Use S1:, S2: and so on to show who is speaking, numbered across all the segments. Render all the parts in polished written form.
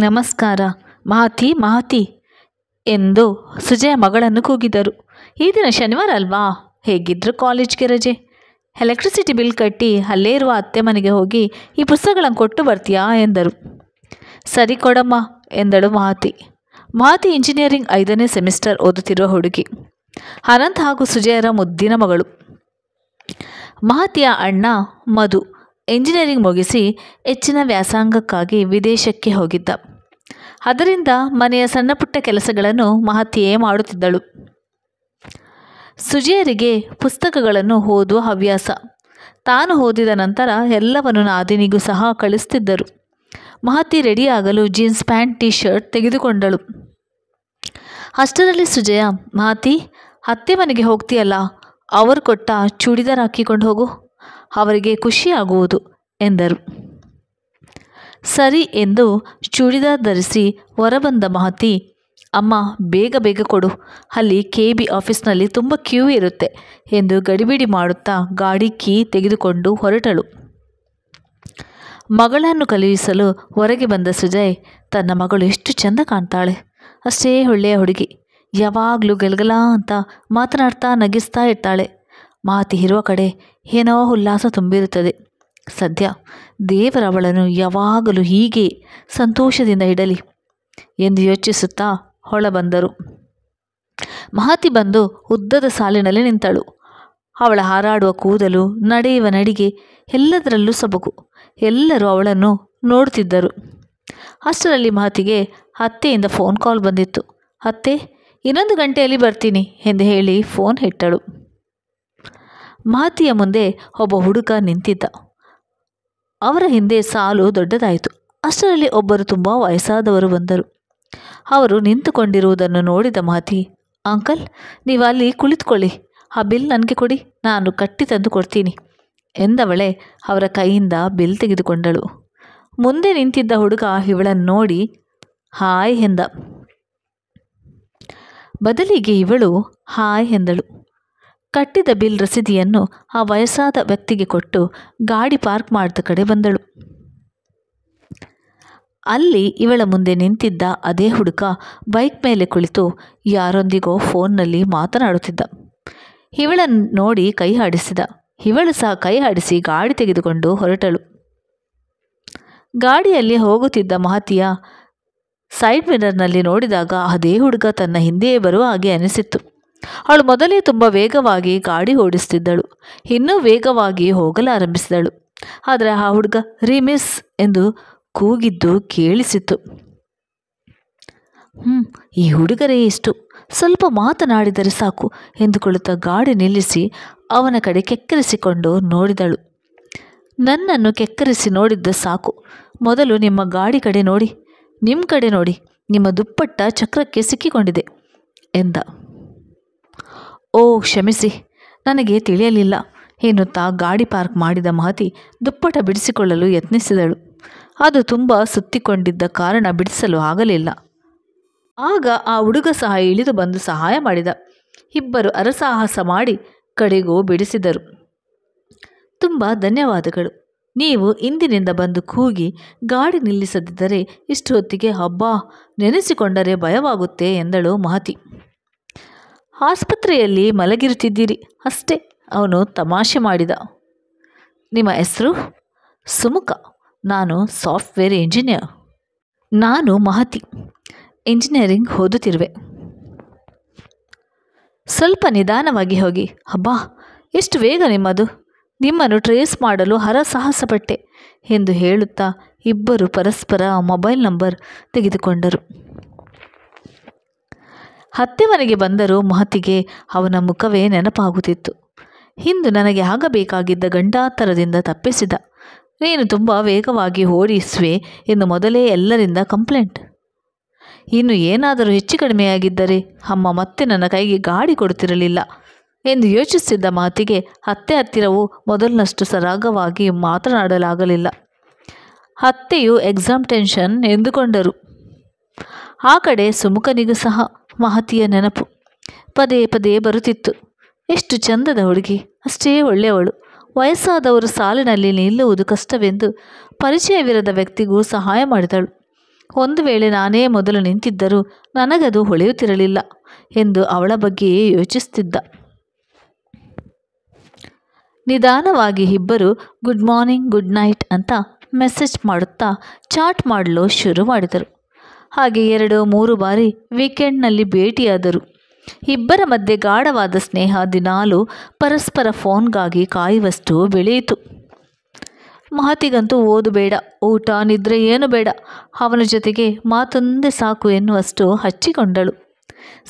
S1: ನಮಸ್ಕಾರ ಮಹತಿ ಮಹತಿ ಎಂದು ಸುಜಯ ಮಗಳನ್ನು ಕೂಗಿದರು. ಈ ದಿನ ಶನಿವಾರ ಅಲ್ವಾ? ಹೇಗಿದ್ರು ಕಾಲೇಜ್ಗೆ ರಜೆ. ಎಲೆಕ್ಟ್ರಿಸಿಟಿ ಬಿಲ್ ಕಟ್ಟಿ ಅಲ್ಲೇ ಇರುವ ಅತ್ತೆ ಮನೆಗೆ ಹೋಗಿ ಈ ಪುಸ್ತಕಗಳನ್ನು ಕೊಟ್ಟು ಬರ್ತೀಯಾ ಎಂದರು. ಸರಿ ಕೊಡಮ್ಮ ಎಂದಳು ಮಹತಿ. ಮಹತಿ ಇಂಜಿನಿಯರಿಂಗ್ 5ನೇ ಸೆಮಿಸ್ಟರ್ ಓದುತ್ತಿರುವ ಹುಡುಗಿ. ಅನಂತ್ ಹಾಗೂ ಸುಜಯರ ಮುದ್ದಿನ ಮಗಳು. ಮಹತಿಯ ಅಣ್ಣ ಮಧು ಇಂಜಿನಿಯರಿಂಗ್ ಮುಗಿಸಿ ಹೆಚ್ಚಿನ ವ್ಯಾಸಂಗಕ್ಕಾಗಿ ವಿದೇಶಕ್ಕೆ ಹೋಗಿದ್ದ. ಅದರಿಂದ ಮನೆಯ ಸಣ್ಣ ಪುಟ್ಟ ಕೆಲಸಗಳನ್ನು ಮಹತಿಯೇ ಮಾಡುತ್ತಿದ್ದಳು. ಸುಜಯರಿಗೆ ಪುಸ್ತಕಗಳನ್ನು ಓದುವ ಹವ್ಯಾಸ. ತಾನು ಓದಿದ ನಂತರ ಎಲ್ಲವನ್ನು ನಾದಿನಿಗೂ ಸಹ ಕಳಿಸ್ತಿದ್ದರು. ಮಹತಿ ರೆಡಿಯಾಗಲು ಜೀನ್ಸ್ ಪ್ಯಾಂಟ್ ಟೀ ಶರ್ಟ್ ತೆಗೆದುಕೊಂಡಳು. ಅಷ್ಟರಲ್ಲಿ ಸುಜಯ, ಮಹತಿ, ಅತ್ತೆ ಮನೆಗೆ ಹೋಗ್ತೀಯಲ್ಲ, ಅವರು ಕೊಟ್ಟ ಚೂಡಿದಾರ್ ಹಾಕಿಕೊಂಡು ಹೋಗು, ಅವರಿಗೆ ಖುಷಿಯಾಗುವುದು ಎಂದರು. ಸರಿ ಎಂದು ಚೂಡಿದಾರ್ ಧರಿಸಿ ಹೊರಬಂದ ಮಹತಿ, ಅಮ್ಮ ಬೇಗ ಬೇಗ ಕೊಡು, ಅಲ್ಲಿ KB ಆಫೀಸ್ನಲ್ಲಿ ತುಂಬ ಕ್ಯೂ ಇರುತ್ತೆ ಎಂದು ಗಡಿಬಿಡಿ ಮಾಡುತ್ತಾ ಗಾಡಿ ಕೀ ತೆಗೆದುಕೊಂಡು ಹೊರಟಳು. ಮಗಳನ್ನು ಕಳುಹಿಸಲು ಹೊರಗೆ ಬಂದ ಸುಜಯ್, ತನ್ನ ಮಗಳು ಎಷ್ಟು ಚೆಂದ ಕಾಣ್ತಾಳೆ, ಅಷ್ಟೇ ಒಳ್ಳೆಯ ಹುಡುಗಿ, ಯಾವಾಗಲೂ ಗಲಗಲ ಅಂತ ಮಾತನಾಡ್ತಾ ನಗಿಸ್ತಾ ಇರ್ತಾಳೆ. ಮಹತಿ ಇರುವ ಕಡೆ ಏನೋ ಉಲ್ಲಾಸ ತುಂಬಿರುತ್ತದೆ. ಸದ್ಯ ದೇವರವಳನ್ನು ಯಾವಾಗಲೂ ಹೀಗೆ ಸಂತೋಷದಿಂದ ಇಡಲಿ ಎಂದು ಯೋಚಿಸುತ್ತಾ ಹೊರಬಂದರು. ಮಹತಿ ಬಂದು ಉದ್ದದ ಸಾಲಿನಲ್ಲಿ ನಿಂತಳು. ಅವಳ ಹಾರಾಡುವ ಕೂದಲು, ನಡೆಯುವ ನಡಿಗೆ ಎಲ್ಲದರಲ್ಲೂ ಸೊಬಗು. ಎಲ್ಲರೂ ಅವಳನ್ನು ನೋಡುತ್ತಿದ್ದರು. ಅಷ್ಟರಲ್ಲಿ ಮಹತಿಗೆ ಅತ್ತೆಯಿಂದ ಫೋನ್ ಕಾಲ್ ಬಂದಿತ್ತು. ಅತ್ತೆ, ಇನ್ನೊಂದು ಗಂಟೆಯಲ್ಲಿ ಬರ್ತೀನಿ ಎಂದು ಹೇಳಿ ಫೋನ್ ಇಟ್ಟಳು. ಮಹತಿಯ ಮುಂದೆ ಒಬ್ಬ ಹುಡುಗ ನಿಂತಿದ್ದ. ಅವರ ಹಿಂದೆ ಸಾಲು ದೊಡ್ಡದಾಯಿತು. ಅಷ್ಟರಲ್ಲಿ ಒಬ್ಬರು ತುಂಬ ವಯಸ್ಸಾದವರು ಬಂದರು. ಅವರು ನಿಂತುಕೊಂಡಿರುವುದನ್ನು ನೋಡಿದ ಮಹತಿ, ಅಂಕಲ್, ನೀವು ಅಲ್ಲಿ ಕುಳಿತುಕೊಳ್ಳಿ, ಆ ಬಿಲ್ ನನಗೆ ಕೊಡಿ, ನಾನು ಕಟ್ಟಿ ತಂದು ಕೊಡ್ತೀನಿ ಎಂದವಳೆ ಅವರ ಕೈಯಿಂದ ಬಿಲ್ ತೆಗೆದುಕೊಂಡಳು. ಮುಂದೆ ನಿಂತಿದ್ದ ಹುಡುಗ ಇವಳನ್ನು ನೋಡಿ ಹಾಯ್ ಎಂದ. ಬದಲಿಗೆ ಇವಳು ಹಾಯ್ ಎಂದಳು. ಕಟ್ಟಿದ ಬಿಲ್ ರಸೀದಿಯನ್ನು ಆ ವಯಸ್ಸಾದ ವ್ಯಕ್ತಿಗೆ ಕೊಟ್ಟು ಗಾಡಿ ಪಾರ್ಕ್ ಮಾಡಿದ ಕಡೆ ಬಂದಳು. ಅಲ್ಲಿ ಇವಳ ಮುಂದೆ ನಿಂತಿದ್ದ ಅದೇ ಹುಡುಗ ಬೈಕ್ ಮೇಲೆ ಕುಳಿತು ಯಾರೊಂದಿಗೋ ಫೋನ್ನಲ್ಲಿ ಮಾತನಾಡುತ್ತಿದ್ದ. ಇವಳನ್ನು ನೋಡಿ ಕೈ ಆಡಿಸಿದ. ಇವಳು ಸಹ ಕೈ ಆಡಿಸಿ ಗಾಡಿ ತೆಗೆದುಕೊಂಡು ಹೊರಟಳು. ಗಾಡಿಯಲ್ಲಿ ಹೋಗುತ್ತಿದ್ದ ಮಹತಿಯ ಸೈಡ್ ಮಿರರ್ನಲ್ಲಿ ನೋಡಿದಾಗ ಅದೇ ಹುಡುಗ ತನ್ನ ಹಿಂದೆಯೇ ಬರುವ ಹಾಗೆ ಅನಿಸಿತ್ತು. ಅವಳು ಮೊದಲೇ ತುಂಬ ವೇಗವಾಗಿ ಗಾಡಿ ಓಡಿಸುತ್ತಿದ್ದಳು. ಇನ್ನೂ ವೇಗವಾಗಿ ಹೋಗಲಾರಂಭಿಸಿದಳು. ಆದರೆ ಆ ಹುಡುಗ ರಿಮಿಸ್ ಎಂದು ಕೂಗಿದ್ದು ಕೇಳಿಸಿತು. ಈ ಹುಡುಗರೇ ಇಷ್ಟು, ಸ್ವಲ್ಪ ಮಾತನಾಡಿದರೆ ಸಾಕು ಎಂದುಕೊಳ್ಳುತ್ತಾ ಗಾಡಿ ನಿಲ್ಲಿಸಿ ಅವನ ಕಡೆ ಕೆಕ್ಕರಿಸಿಕೊಂಡು ನೋಡಿದಳು. ನನ್ನನ್ನು ಕೆಕ್ಕರಿಸಿ ನೋಡಿದ್ದ ಸಾಕು, ಮೊದಲು ನಿಮ್ಮ ಗಾಡಿ ಕಡೆ ನೋಡಿ, ನಿಮ್ಮ ಕಡೆ ನೋಡಿ, ನಿಮ್ಮ ದುಪ್ಪಟ್ಟ ಚಕ್ರಕ್ಕೆ ಸಿಕ್ಕಿಕೊಂಡಿದೆ ಎಂದ. ಓ ಕ್ಷಮಿಸಿ, ನನಗೆ ತಿಳಿಯಲಿಲ್ಲ ಎನ್ನುತ್ತಾ ಗಾಡಿ ಪಾರ್ಕ್ ಮಾಡಿದ ಮಹತಿ ದುಪ್ಪಟ ಬಿಡಿಸಿಕೊಳ್ಳಲು ಯತ್ನಿಸಿದಳು. ಅದು ತುಂಬ ಸುತ್ತಿಕೊಂಡಿದ್ದ ಕಾರಣ ಬಿಡಿಸಲು ಆಗಲಿಲ್ಲ. ಆಗ ಆ ಹುಡುಗ ಸಹ ಇಳಿದು ಬಂದು ಸಹಾಯ ಮಾಡಿದ. ಇಬ್ಬರು ಹರಸಾಹಸ ಮಾಡಿ ಕಡೆಗೂ ಬಿಡಿಸಿದರು. ತುಂಬ ಧನ್ಯವಾದಗಳು. ನೀವು ಇಂದಿನಿಂದ ಬಂದು ಕೂಗಿ ಗಾಡಿ ನಿಲ್ಲಿಸದಿದ್ದರೆ ಇಷ್ಟು ಹೊತ್ತಿಗೆ ಹಬ್ಬ ನೆನೆಸಿಕೊಂಡರೆ ಭಯವಾಗುತ್ತೆ ಎಂದಳು ಮಹತಿ. ಆಸ್ಪತ್ರೆಯಲ್ಲಿ ಮಲಗಿರುತ್ತಿದ್ದೀರಿ ಅಷ್ಟೇ, ಅವನು ತಮಾಷೆ ಮಾಡಿದ. ನಿಮ್ಮ ಹೆಸರು? ಸುಮುಖ. ನಾನು ಸಾಫ್ಟ್ವೇರ್ ಇಂಜಿನಿಯರ್. ನಾನು ಮಹತಿ, ಇಂಜಿನಿಯರಿಂಗ್ ಓದುತ್ತಿರುವೆ. ಸ್ವಲ್ಪ ನಿಧಾನವಾಗಿ ಹೋಗಿ. ಹಬ್ಬಾ, ಎಷ್ಟು ವೇಗ ನಿಮ್ಮದು, ನಿಮ್ಮನ್ನು ಟ್ರೇಸ್ ಮಾಡಲು ಹರಸಾಹಸಪಟ್ಟೆ ಎಂದು ಹೇಳುತ್ತಾ ಇಬ್ಬರು ಪರಸ್ಪರ ಮೊಬೈಲ್ ನಂಬರ್ ತೆಗೆದುಕೊಂಡರು. ಅತ್ತೆ ಮನೆಗೆ ಬಂದರೂ ಮಹತಿಗೆ ಅವನ ಮುಖವೇ ನೆನಪಾಗುತ್ತಿತ್ತು. ಇಂದು ನನಗೆ ಆಗಬೇಕಾಗಿದ್ದ ಗಂಡಾಂತರದಿಂದ ತಪ್ಪಿಸಿದ. ನೀನು ತುಂಬ ವೇಗವಾಗಿ ಓಡಿಸುವೆ ಎಂದು ಮೊದಲೇ ಎಲ್ಲರಿಂದ ಕಂಪ್ಲೇಂಟ್. ಇನ್ನು ಏನಾದರೂ ಹೆಚ್ಚು ಕಡಿಮೆಯಾಗಿದ್ದರೆ ಅಮ್ಮ ಮತ್ತೆ ನನ್ನ ಕೈಗೆ ಗಾಡಿ ಕೊಡುತ್ತಿರಲಿಲ್ಲ ಎಂದು ಯೋಚಿಸಿದ್ದ ಮಾತಿಗೆ ಅತ್ತೆ ಹತ್ತಿರವೂ ಮೊದಲಿನಷ್ಟು ಸರಾಗವಾಗಿ ಮಾತನಾಡಲಾಗಲಿಲ್ಲ. ಅತ್ತೆಯು ಎಕ್ಸಾಮ್ ಟೆನ್ಷನ್ ಎಂದುಕೊಂಡರು. ಆ ಕಡೆ ಸುಮುಖನಿಗೂ ಸಹ ಮಹತಿಯ ನೆನಪು ಪದೇ ಪದೇ ಬರುತ್ತಿತ್ತು. ಎಷ್ಟು ಚಂದದ ಹುಡುಗಿ, ಅಷ್ಟೇ ಒಳ್ಳೆಯವಳು. ವಯಸ್ಸಾದವರು ಸಾಲಿನಲ್ಲಿ ನಿಲ್ಲುವುದು ಕಷ್ಟವೆಂದು ಪರಿಚಯವಿರದ ವ್ಯಕ್ತಿಗೂ ಸಹಾಯ ಮಾಡಿದಳು. ಒಂದು ವೇಳೆ ನಾನೇ ಮೊದಲು ನಿಂತಿದ್ದರೂ ನನಗದು ಹೊಳೆಯುತ್ತಿರಲಿಲ್ಲ ಎಂದು ಅವಳ ಬಗ್ಗೆಯೇ ಯೋಚಿಸುತ್ತಿದ್ದ. ನಿಧಾನವಾಗಿ ಇಬ್ಬರು ಗುಡ್ ಮಾರ್ನಿಂಗ್ ಗುಡ್ ನೈಟ್ ಅಂತ ಮೆಸೇಜ್ ಮಾಡುತ್ತಾ ಚಾಟ್ ಮಾಡಲು ಶುರು ಮಾಡಿದರು. ಹಾಗೆ 2-3 ಬಾರಿ ವೀಕೆಂಡ್ನಲ್ಲಿ ಭೇಟಿಯಾದರು. ಇಬ್ಬರ ಮಧ್ಯೆ ಗಾಢವಾದ ಸ್ನೇಹ ದಿನಾಲೂ ಪರಸ್ಪರ ಫೋನ್ಗಾಗಿ ಕಾಯುವಷ್ಟು ಬೆಳೆಯಿತು. ಮಹತಿಗಂತೂ ಓದು ಬೇಡ, ಊಟ ನಿದ್ರೆ ಏನು ಬೇಡ, ಅವನ ಜೊತೆಗೆ ಮಾತೊಂದೇ ಸಾಕು ಎನ್ನುವಷ್ಟು ಹಚ್ಚಿಕೊಂಡಳು.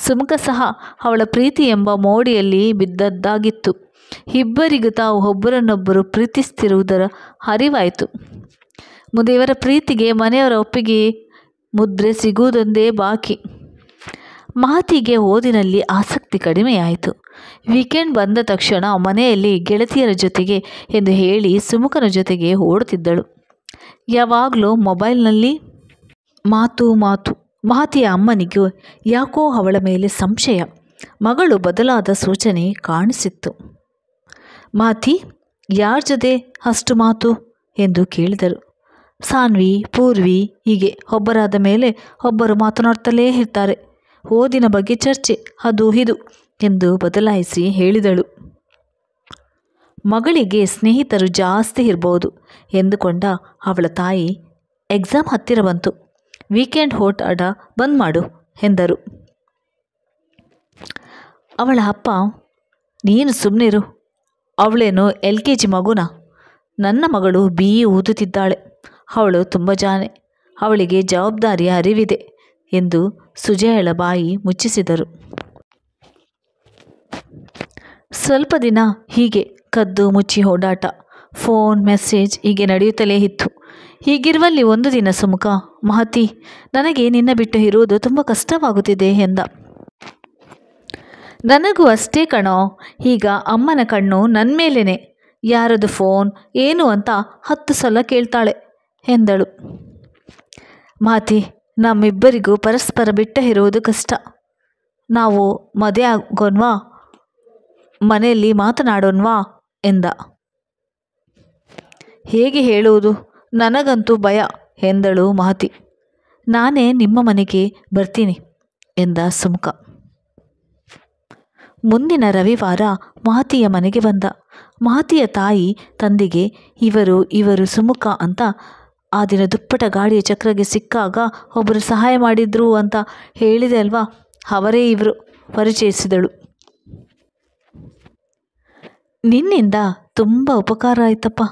S1: ಸುಮುಖ ಸಹ ಅವಳ ಪ್ರೀತಿ ಎಂಬ ಮೋಡಿಯಲ್ಲಿ ಬಿದ್ದದ್ದಾಗಿತ್ತು. ಇಬ್ಬರಿಗೂ ತಾವು ಒಬ್ಬರನ್ನೊಬ್ಬರು ಪ್ರೀತಿಸ್ತಿರುವುದರ ಅರಿವಾಯಿತು. ಇವರ ಪ್ರೀತಿಗೆ ಮನೆಯವರ ಒಪ್ಪಿಗೆ ಮುದ್ರೆ ಸಿಗುವುದೊಂದೇ ಬಾಕಿ. ಮಹತಿಗೆ ಓದಿನಲ್ಲಿ ಆಸಕ್ತಿ ಕಡಿಮೆಯಾಯಿತು. ವೀಕೆಂಡ್ ಬಂದ ತಕ್ಷಣ ಮನೆಯಲ್ಲಿ ಗೆಳತಿಯರ ಜೊತೆಗೆ ಎಂದು ಹೇಳಿ ಸುಮುಖನ ಜೊತೆಗೆ ಓಡುತ್ತಿದ್ದಳು. ಯಾವಾಗಲೂ ಮೊಬೈಲ್ನಲ್ಲಿ ಮಾತು. ಮಹತಿಯ ಅಮ್ಮನಿಗೂ ಯಾಕೋ ಅವಳ ಮೇಲೆ ಸಂಶಯ, ಮಗಳು ಬದಲಾದ ಸೂಚನೆ ಕಾಣಿಸಿತ್ತು. ಮಹತಿ, ಯಾರ ಜೊತೆ ಅಷ್ಟು ಮಾತು ಎಂದು ಕೇಳಿದರು. ಸಾನ್ವಿ, ಪೂರ್ವಿ, ಹೀಗೆ ಒಬ್ಬರಾದ ಮೇಲೆ ಒಬ್ಬರು ಮಾತನಾಡ್ತಲೇ ಇರ್ತಾರೆ. ಓದಿನ ಬಗ್ಗೆ ಚರ್ಚೆ, ಅದು ಇದು ಎಂದು ಬದಲಾಯಿಸಿ ಹೇಳಿದಳು. ಮಗಳಿಗೆ ಸ್ನೇಹಿತರು ಜಾಸ್ತಿ ಇರಬಹುದು ಎಂದುಕೊಂಡ ಅವಳ ತಾಯಿ, ಎಕ್ಸಾಮ್ ಹತ್ತಿರ ಬಂತು, ವೀಕೆಂಡ್ ಓಟ ಬಂದ್ ಮಾಡು ಎಂದರು. ಅವಳ ಅಪ್ಪ, ನೀನು ಸುಮ್ಮನಿರು, ಅವಳೇನು LKG ಮಗುನ, ನನ್ನ ಮಗಳು BE ಓದುತ್ತಿದ್ದಾಳೆ, ಅವಳು ತುಂಬ ಜಾಣೆ, ಅವಳಿಗೆ ಜವಾಬ್ದಾರಿಯ ಅರಿವಿದೆ ಎಂದು ಸುಜಯಳ ಬಾಯಿ ಮುಚ್ಚಿಸಿದರು. ಸ್ವಲ್ಪ ದಿನ ಹೀಗೆ ಕದ್ದು ಮುಚ್ಚಿ ಓಡಾಟ, ಫೋನ್ ಮೆಸೇಜ್ ಹೀಗೆ ನಡೆಯುತ್ತಲೇ ಇತ್ತು. ಹೀಗಿರುವಲ್ಲಿ ಒಂದು ದಿನ ಸುಮುಖ, ಮಹತಿ, ನನಗೆ ನಿನ್ನ ಬಿಟ್ಟು ಇರುವುದು ತುಂಬ ಕಷ್ಟವಾಗುತ್ತಿದೆ ಎಂದ. ನನಗೂ ಅಷ್ಟೇ ಕಣೋ, ಈಗ ಅಮ್ಮನ ಕಣ್ಣು ನನ್ನ ಮೇಲೇನೆ, ಯಾರದು ಫೋನ್ ಏನು ಅಂತ 10 ಸಲ ಕೇಳ್ತಾಳೆ ಎಂದಳು. ಮಹತಿ, ನಮ್ಮಿಬ್ಬರಿಗೂ ಪರಸ್ಪರ ಬಿಟ್ಟ ಇರುವುದು ಕಷ್ಟ, ನಾವು ಮದುವೆ ಆಗೋನ್ವಾ, ಮನೆಯಲ್ಲಿ ಮಾತನಾಡೋನ್ವಾ ಎಂದ. ಹೇಗೆ ಹೇಳುವುದು, ನನಗಂತೂ ಭಯ ಎಂದಳು ಮಹತಿ. ನಾನೇ ನಿಮ್ಮ ಮನೆಗೆ ಬರ್ತೀನಿ ಎಂದ ಸುಮುಖ. ಮುಂದಿನ ರವಿವಾರ ಮಹತಿಯ ಮನೆಗೆ ಬಂದ. ಮಹತಿಯ ತಾಯಿ ತಂದೆಗೆ ಇವರು ಸುಮುಖ ಅಂತ ಆ ದಿನ ದುಪ್ಪಟ ಗಾಡಿಯ ಚಕ್ರಗೆ ಸಿಕ್ಕಾಗ ಒಬ್ಬರು ಸಹಾಯ ಮಾಡಿದ್ರು ಅಂತ ಹೇಳಿದೆ ಅಲ್ವಾ, ಅವರೇ ಇವರು ಪರಿಚಯಿಸಿದಳು. ನಿನ್ನಿಂದ ತುಂಬ ಉಪಕಾರ ಆಯ್ತಪ್ಪ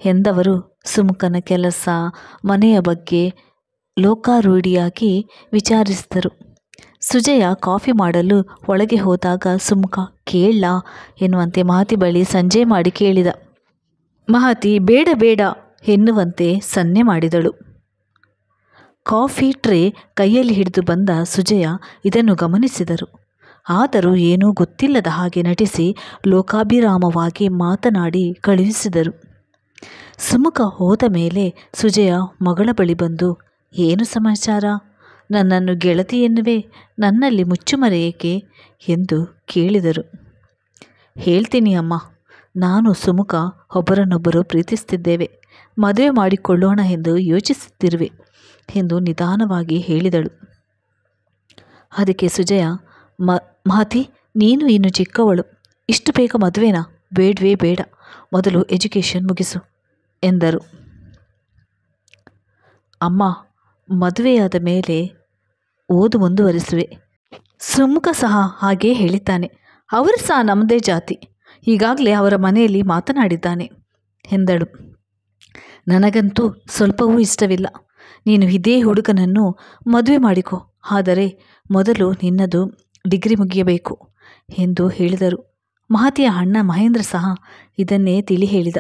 S1: ಎಂದವರು ಸುಮುಖನ ಕೆಲಸ ಮನೆಯ ಬಗ್ಗೆ ಲೋಕಾರೂಢಿಯಾಗಿ ವಿಚಾರಿಸಿದರು. ಸುಜಯ ಕಾಫಿ ಮಾಡಲು ಒಳಗೆ ಹೋದಾಗ ಸುಮುಖ ಕೇಳಲಾ ಎನ್ನುವಂತೆ ಮಹತಿ ಬಳಿ ಸಂಜೆ ಮಾಡಿ ಕೇಳಿದ. ಮಹತಿ ಬೇಡ ಬೇಡ ಎನ್ನುವಂತೆ ಸನ್ನೆ ಮಾಡಿದಳು. ಕಾಫಿ ಟ್ರೇ ಕೈಯಲ್ಲಿ ಹಿಡಿದು ಬಂದ ಸುಜಯ ಇದನ್ನು ಗಮನಿಸಿದರು. ಆದರೂ ಏನೂ ಗೊತ್ತಿಲ್ಲದ ಹಾಗೆ ನಟಿಸಿ ಲೋಕಾಭಿರಾಮವಾಗಿ ಮಾತನಾಡಿ ಕಳುಹಿಸಿದರು. ಸುಮುಖ ಹೋದ ಮೇಲೆ ಸುಜಯ ಮಗಳ ಬಳಿ ಬಂದು, ಏನು ಸಮಾಚಾರ, ನನ್ನನ್ನು ಗೆಳತಿ ಎನ್ನುವೆ, ನನ್ನಲ್ಲಿ ಮುಚ್ಚುಮರೆ ಏಕೆ ಎಂದು ಕೇಳಿದರು. ಹೇಳ್ತೀನಿ ಅಮ್ಮ, ನಾನು ಸುಮುಖ ಒಬ್ಬರನ್ನೊಬ್ಬರು ಪ್ರೀತಿಸುತ್ತಿದ್ದೇವೆ, ಮದುವೆ ಮಾಡಿಕೊಳ್ಳೋಣ ಎಂದು ಯೋಚಿಸುತ್ತಿರುವೆ ಎಂದು ನಿಧಾನವಾಗಿ ಹೇಳಿದಳು. ಅದಕ್ಕೆ ಸುಜಯ, ಮಹತಿ, ನೀನು ಇನ್ನು ಚಿಕ್ಕವಳು, ಇಷ್ಟು ಬೇಗ ಮದುವೆನಾ, ಬೇಡವೇ ಬೇಡ, ಮೊದಲು ಎಜುಕೇಷನ್ ಮುಗಿಸು ಎಂದರು. ಅಮ್ಮ, ಮದುವೆಯಾದ ಮೇಲೆ ಓದು ಮುಂದುವರಿಸುವೆ. ಸುಮುಖ ಸಹ ಹಾಗೇ ಹೇಳಿದ್ದಾನೆ, ಅವರು ಸಹ ನಮ್ಮದೇ ಜಾತಿ, ಈಗಾಗಲೇ ಅವರ ಮನೆಯಲ್ಲಿ ಮಾತನಾಡಿದ್ದಾನೆ ಎಂದಳು. ನನಗಂತೂ ಸ್ವಲ್ಪವೂ ಇಷ್ಟವಿಲ್ಲ, ನೀನು ಇದೇ ಹುಡುಗನನ್ನು ಮದುವೆ ಮಾಡಿಕೊ, ಆದರೆ ಮೊದಲು ನಿನ್ನದು ಡಿಗ್ರಿ ಮುಗಿಯಬೇಕು ಎಂದು ಹೇಳಿದರು. ಮಹತಿಯ ಅಣ್ಣ ಮಹೇಂದ್ರ ಸಹ ಇದನ್ನೇ ತಿಳಿ ಹೇಳಿದ.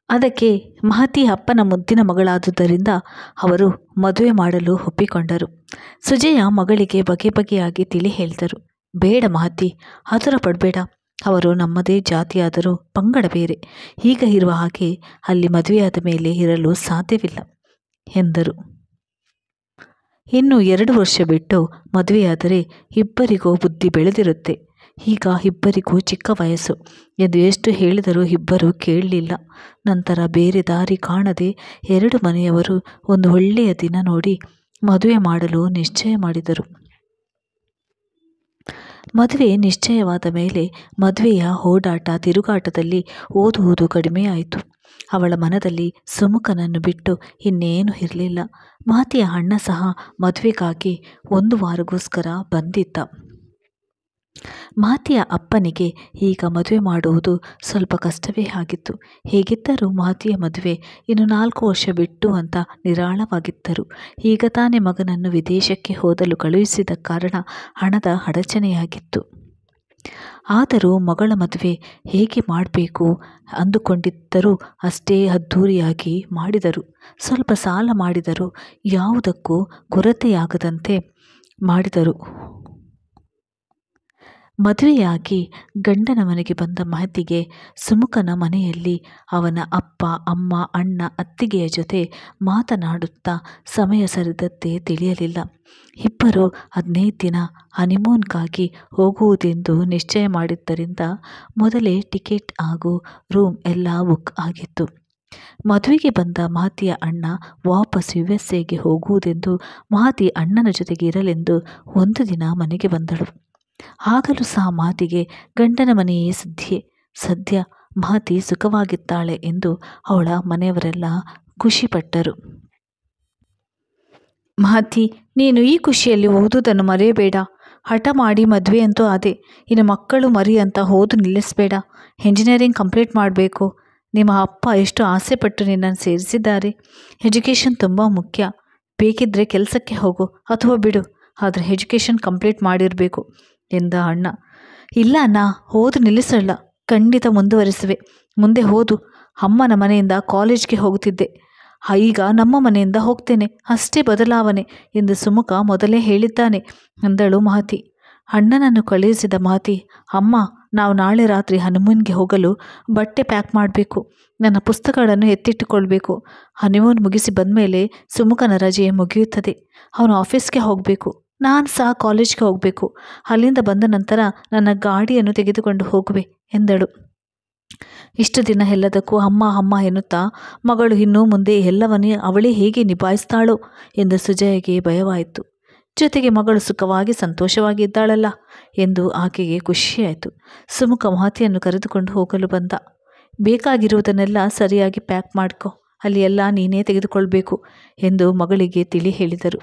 S1: ಅದಕ್ಕೆ ಮಹತಿ ಅಪ್ಪನ ಮುದ್ದಿನ ಮಗಳಾದುದರಿಂದ ಅವರು ಮದುವೆ ಮಾಡಲು ಒಪ್ಪಿಕೊಂಡರು. ಸುಜಯ ಮಗಳಿಗೆ ಬಗೆ ಬಗೆಯಾಗಿ ತಿಳಿ ಹೇಳಿದರು. ಬೇಡ ಮಹತಿ, ಆತುರ ಪಡಬೇಡ, ಅವರು ನಮ್ಮದೇ ಜಾತಿಯಾದರೂ ಪಂಗಡ ಬೇರೆ, ಈಗ ಇರುವ ಹಾಗೆ ಅಲ್ಲಿ ಮದುವೆಯಾದ ಮೇಲೆ ಇರಲು ಸಾಧ್ಯವಿಲ್ಲ ಎಂದರು. ಇನ್ನು 2 ವರ್ಷ ಬಿಟ್ಟು ಮದುವೆಯಾದರೆ ಇಬ್ಬರಿಗೂ ಬುದ್ಧಿ ಬೆಳೆದಿರುತ್ತೆ, ಈಗ ಇಬ್ಬರಿಗೂ ಚಿಕ್ಕ ವಯಸ್ಸು ಎಂದು ಎಷ್ಟು ಹೇಳಿದರೂ ಇಬ್ಬರು ಕೇಳಲಿಲ್ಲ. ನಂತರ ಬೇರೆ ದಾರಿ ಕಾಣದೆ ಎರಡು ಮನೆಯವರು ಒಂದು ಒಳ್ಳೆಯ ದಿನ ನೋಡಿ ಮದುವೆ ಮಾಡಲು ನಿಶ್ಚಯ ಮಾಡಿದರು. ಮದುವೆ ನಿಶ್ಚಯವಾದ ಮೇಲೆ ಮದುವೆಯ ಓಡಾಟ ತಿರುಗಾಟದಲ್ಲಿ ಓದುವುದು ಕಡಿಮೆಯಾಯಿತು. ಅವಳ ಮನದಲ್ಲಿ ಸುಮುಖನನ್ನು ಬಿಟ್ಟು ಇನ್ನೇನು ಇರಲಿಲ್ಲ. ಮಹತಿಯ ಅಣ್ಣ ಸಹ ಮದುವೆಗಾಗಿ 1 ವಾರಗೋಸ್ಕರ ಬಂದಿದ್ದ. ಮಹತಿಯ ಅಪ್ಪನಿಗೆ ಈಗ ಮದುವೆ ಮಾಡುವುದು ಸ್ವಲ್ಪ ಕಷ್ಟವೇ ಆಗಿತ್ತು. ಹೇಗಿದ್ದರೂ ಮಹತಿಯ ಮದುವೆ ಇನ್ನು 4 ವರ್ಷ ಬಿಟ್ಟು ಅಂತ ನಿರಾಳವಾಗಿದ್ದರು. ಈಗ ತಾನೇ ಮಗನನ್ನು ವಿದೇಶಕ್ಕೆ ಓದಲು ಕಳುಹಿಸಿದ ಕಾರಣ ಹಣದ ಅಡಚಣೆಯಾಗಿತ್ತು. ಆದರೂ ಮಗಳ ಮದುವೆ ಹೇಗೆ ಮಾಡಬೇಕು ಅಂದುಕೊಂಡಿದ್ದರೂ ಅಷ್ಟೇ ಅದ್ಧೂರಿಯಾಗಿ ಮಾಡಿದರು. ಸ್ವಲ್ಪ ಸಾಲ ಮಾಡಿದರೂ ಯಾವುದಕ್ಕೂ ಕೊರತೆಯಾಗದಂತೆ ಮಾಡಿದರು. ಮದುವೆಯಾಗಿ ಗಂಡನ ಮನೆಗೆ ಬಂದ ಮಹತಿಗೆ ಸುಮುಖನ ಮನೆಯಲ್ಲಿ ಅವನ ಅಪ್ಪ, ಅಮ್ಮ, ಅಣ್ಣ, ಅತ್ತಿಗೆಯ ಜೊತೆ ಮಾತನಾಡುತ್ತಾ ಸಮಯ ಸರಿದದ್ದೇ ತಿಳಿಯಲಿಲ್ಲ. ಇಬ್ಬರು 15 ದಿನ ಹನಿಮೂನ್ಗಾಗಿ ಹೋಗುವುದೆಂದು ನಿಶ್ಚಯ ಮಾಡಿದ್ದರಿಂದ ಮೊದಲೇ ಟಿಕೆಟ್ ಹಾಗೂ ರೂಮ್ ಎಲ್ಲ ಬುಕ್ ಆಗಿತ್ತು. ಮದುವೆಗೆ ಬಂದ ಮಹತಿಯ ಅಣ್ಣ ವಾಪಸ್ USA ಹೋಗುವುದೆಂದು ಮಹತಿ ಅಣ್ಣನ ಜೊತೆಗೆ ಇರಲೆಂದು 1 ದಿನ ಮನೆಗೆ ಬಂದಳು. ಆಗಲೂ ಸಹ ಮಹತಿಗೆ ಗಂಡನ ಮನೆಯೇ ಸದ್ಯ ಮಹತಿ ಸುಖವಾಗಿದ್ದಾಳೆ ಎಂದು ಅವಳ ಮನೆಯವರೆಲ್ಲ ಖುಷಿಪಟ್ಟರು. ಮಹತಿ, ನೀನು ಈ ಖುಷಿಯಲ್ಲಿ ಓದುವುದನ್ನು ಮರೆಯಬೇಡ. ಹಠ ಮಾಡಿ ಮದುವೆಯಂತೂ ಆದೆ, ಇನ್ನು ಮಕ್ಕಳು ಮರಿ ಅಂತ ಓದು ನಿಲ್ಲಿಸಬೇಡ. ಎಂಜಿನಿಯರಿಂಗ್ ಕಂಪ್ಲೀಟ್ ಮಾಡಬೇಕು. ನಿಮ್ಮ ಅಪ್ಪ ಎಷ್ಟು ಆಸೆಪಟ್ಟು ನಿನ್ನನ್ನು ಸೇರಿಸಿದ್ದಾರೆ. ಎಜುಕೇಷನ್ ತುಂಬ ಮುಖ್ಯ. ಬೇಕಿದ್ದರೆ ಕೆಲಸಕ್ಕೆ ಹೋಗು ಅಥವಾ ಬಿಡು, ಆದರೆ ಎಜುಕೇಷನ್ ಕಂಪ್ಲೀಟ್ ಮಾಡಿರಬೇಕು ಎಂದ ಅಣ್ಣ. ಇಲ್ಲ ಅಣ್ಣ, ಓದು ನಿಲ್ಲಿಸಲ್ಲ, ಖಂಡಿತ ಮುಂದುವರಿಸುವೆ. ಮುಂದೆ ಓದು. ಅಮ್ಮನ ಮನೆಯಿಂದ ಕಾಲೇಜ್ಗೆ ಹೋಗುತ್ತಿದ್ದೆ, ಈಗ ನಮ್ಮ ಮನೆಯಿಂದ ಹೋಗ್ತೇನೆ, ಅಷ್ಟೇ ಬದಲಾವಣೆ ಎಂದು ಸುಮುಖ ಮೊದಲೇ ಹೇಳಿದ್ದಾನೆ ಎಂದಳು ಮಹತಿ. ಅಣ್ಣನನ್ನು ಕಳುಹಿಸಿದ ಮಹತಿ, ಅಮ್ಮ, ನಾವು ನಾಳೆ ರಾತ್ರಿ ಹನಿಮೂನ್ಗೆ ಹೋಗಲು ಬಟ್ಟೆ ಪ್ಯಾಕ್ ಮಾಡಬೇಕು. ನನ್ನ ಪುಸ್ತಕಗಳನ್ನು ಎತ್ತಿಟ್ಟುಕೊಳ್ಬೇಕು. ಹನಿಮೂನ್ ಮುಗಿಸಿ ಬಂದಮೇಲೆ ಸುಮುಖನ ರಜೆ ಮುಗಿಯುತ್ತದೆ. ಅವನು ಆಫೀಸ್ಗೆ ಹೋಗಬೇಕು. ನಾನು ಸಹ ಕಾಲೇಜ್ಗೆ ಹೋಗಬೇಕು. ಅಲ್ಲಿಂದ ಬಂದ ನಂತರ ನನ್ನ ಗಾಡಿಯನ್ನು ತೆಗೆದುಕೊಂಡು ಹೋಗುವೆ ಎಂದಳು. ಇಷ್ಟು ದಿನ ಎಲ್ಲದಕ್ಕೂ ಅಮ್ಮ ಅಮ್ಮ ಎನ್ನುತ್ತಾ ಮಗಳು ಇನ್ನು ಮುಂದೆ ಎಲ್ಲವನ್ನೇ ಅವಳೇ ಹೇಗೆ ನಿಭಾಯಿಸ್ತಾಳೋ ಎಂದು ಸುಜಯಗೆ ಭಯವಾಯಿತು. ಜೊತೆಗೆ ಮಗಳು ಸುಖವಾಗಿ ಸಂತೋಷವಾಗಿ ಇದ್ದಾಳಲ್ಲ ಎಂದು ಆಕೆಗೆ ಖುಷಿಯಾಯಿತು. ಸುಮುಖ ಮಹತಿಯನ್ನು ಕರೆದುಕೊಂಡು ಹೋಗಲು ಬಂದ. ಬೇಕಾಗಿರುವುದನ್ನೆಲ್ಲ ಸರಿಯಾಗಿ ಪ್ಯಾಕ್ ಮಾಡ್ಕೊ, ಅಲ್ಲಿ ಎಲ್ಲ ನೀನೇ ತೆಗೆದುಕೊಳ್ಬೇಕು ಎಂದು ಮಗಳಿಗೆ ತಿಳಿ ಹೇಳಿದರು.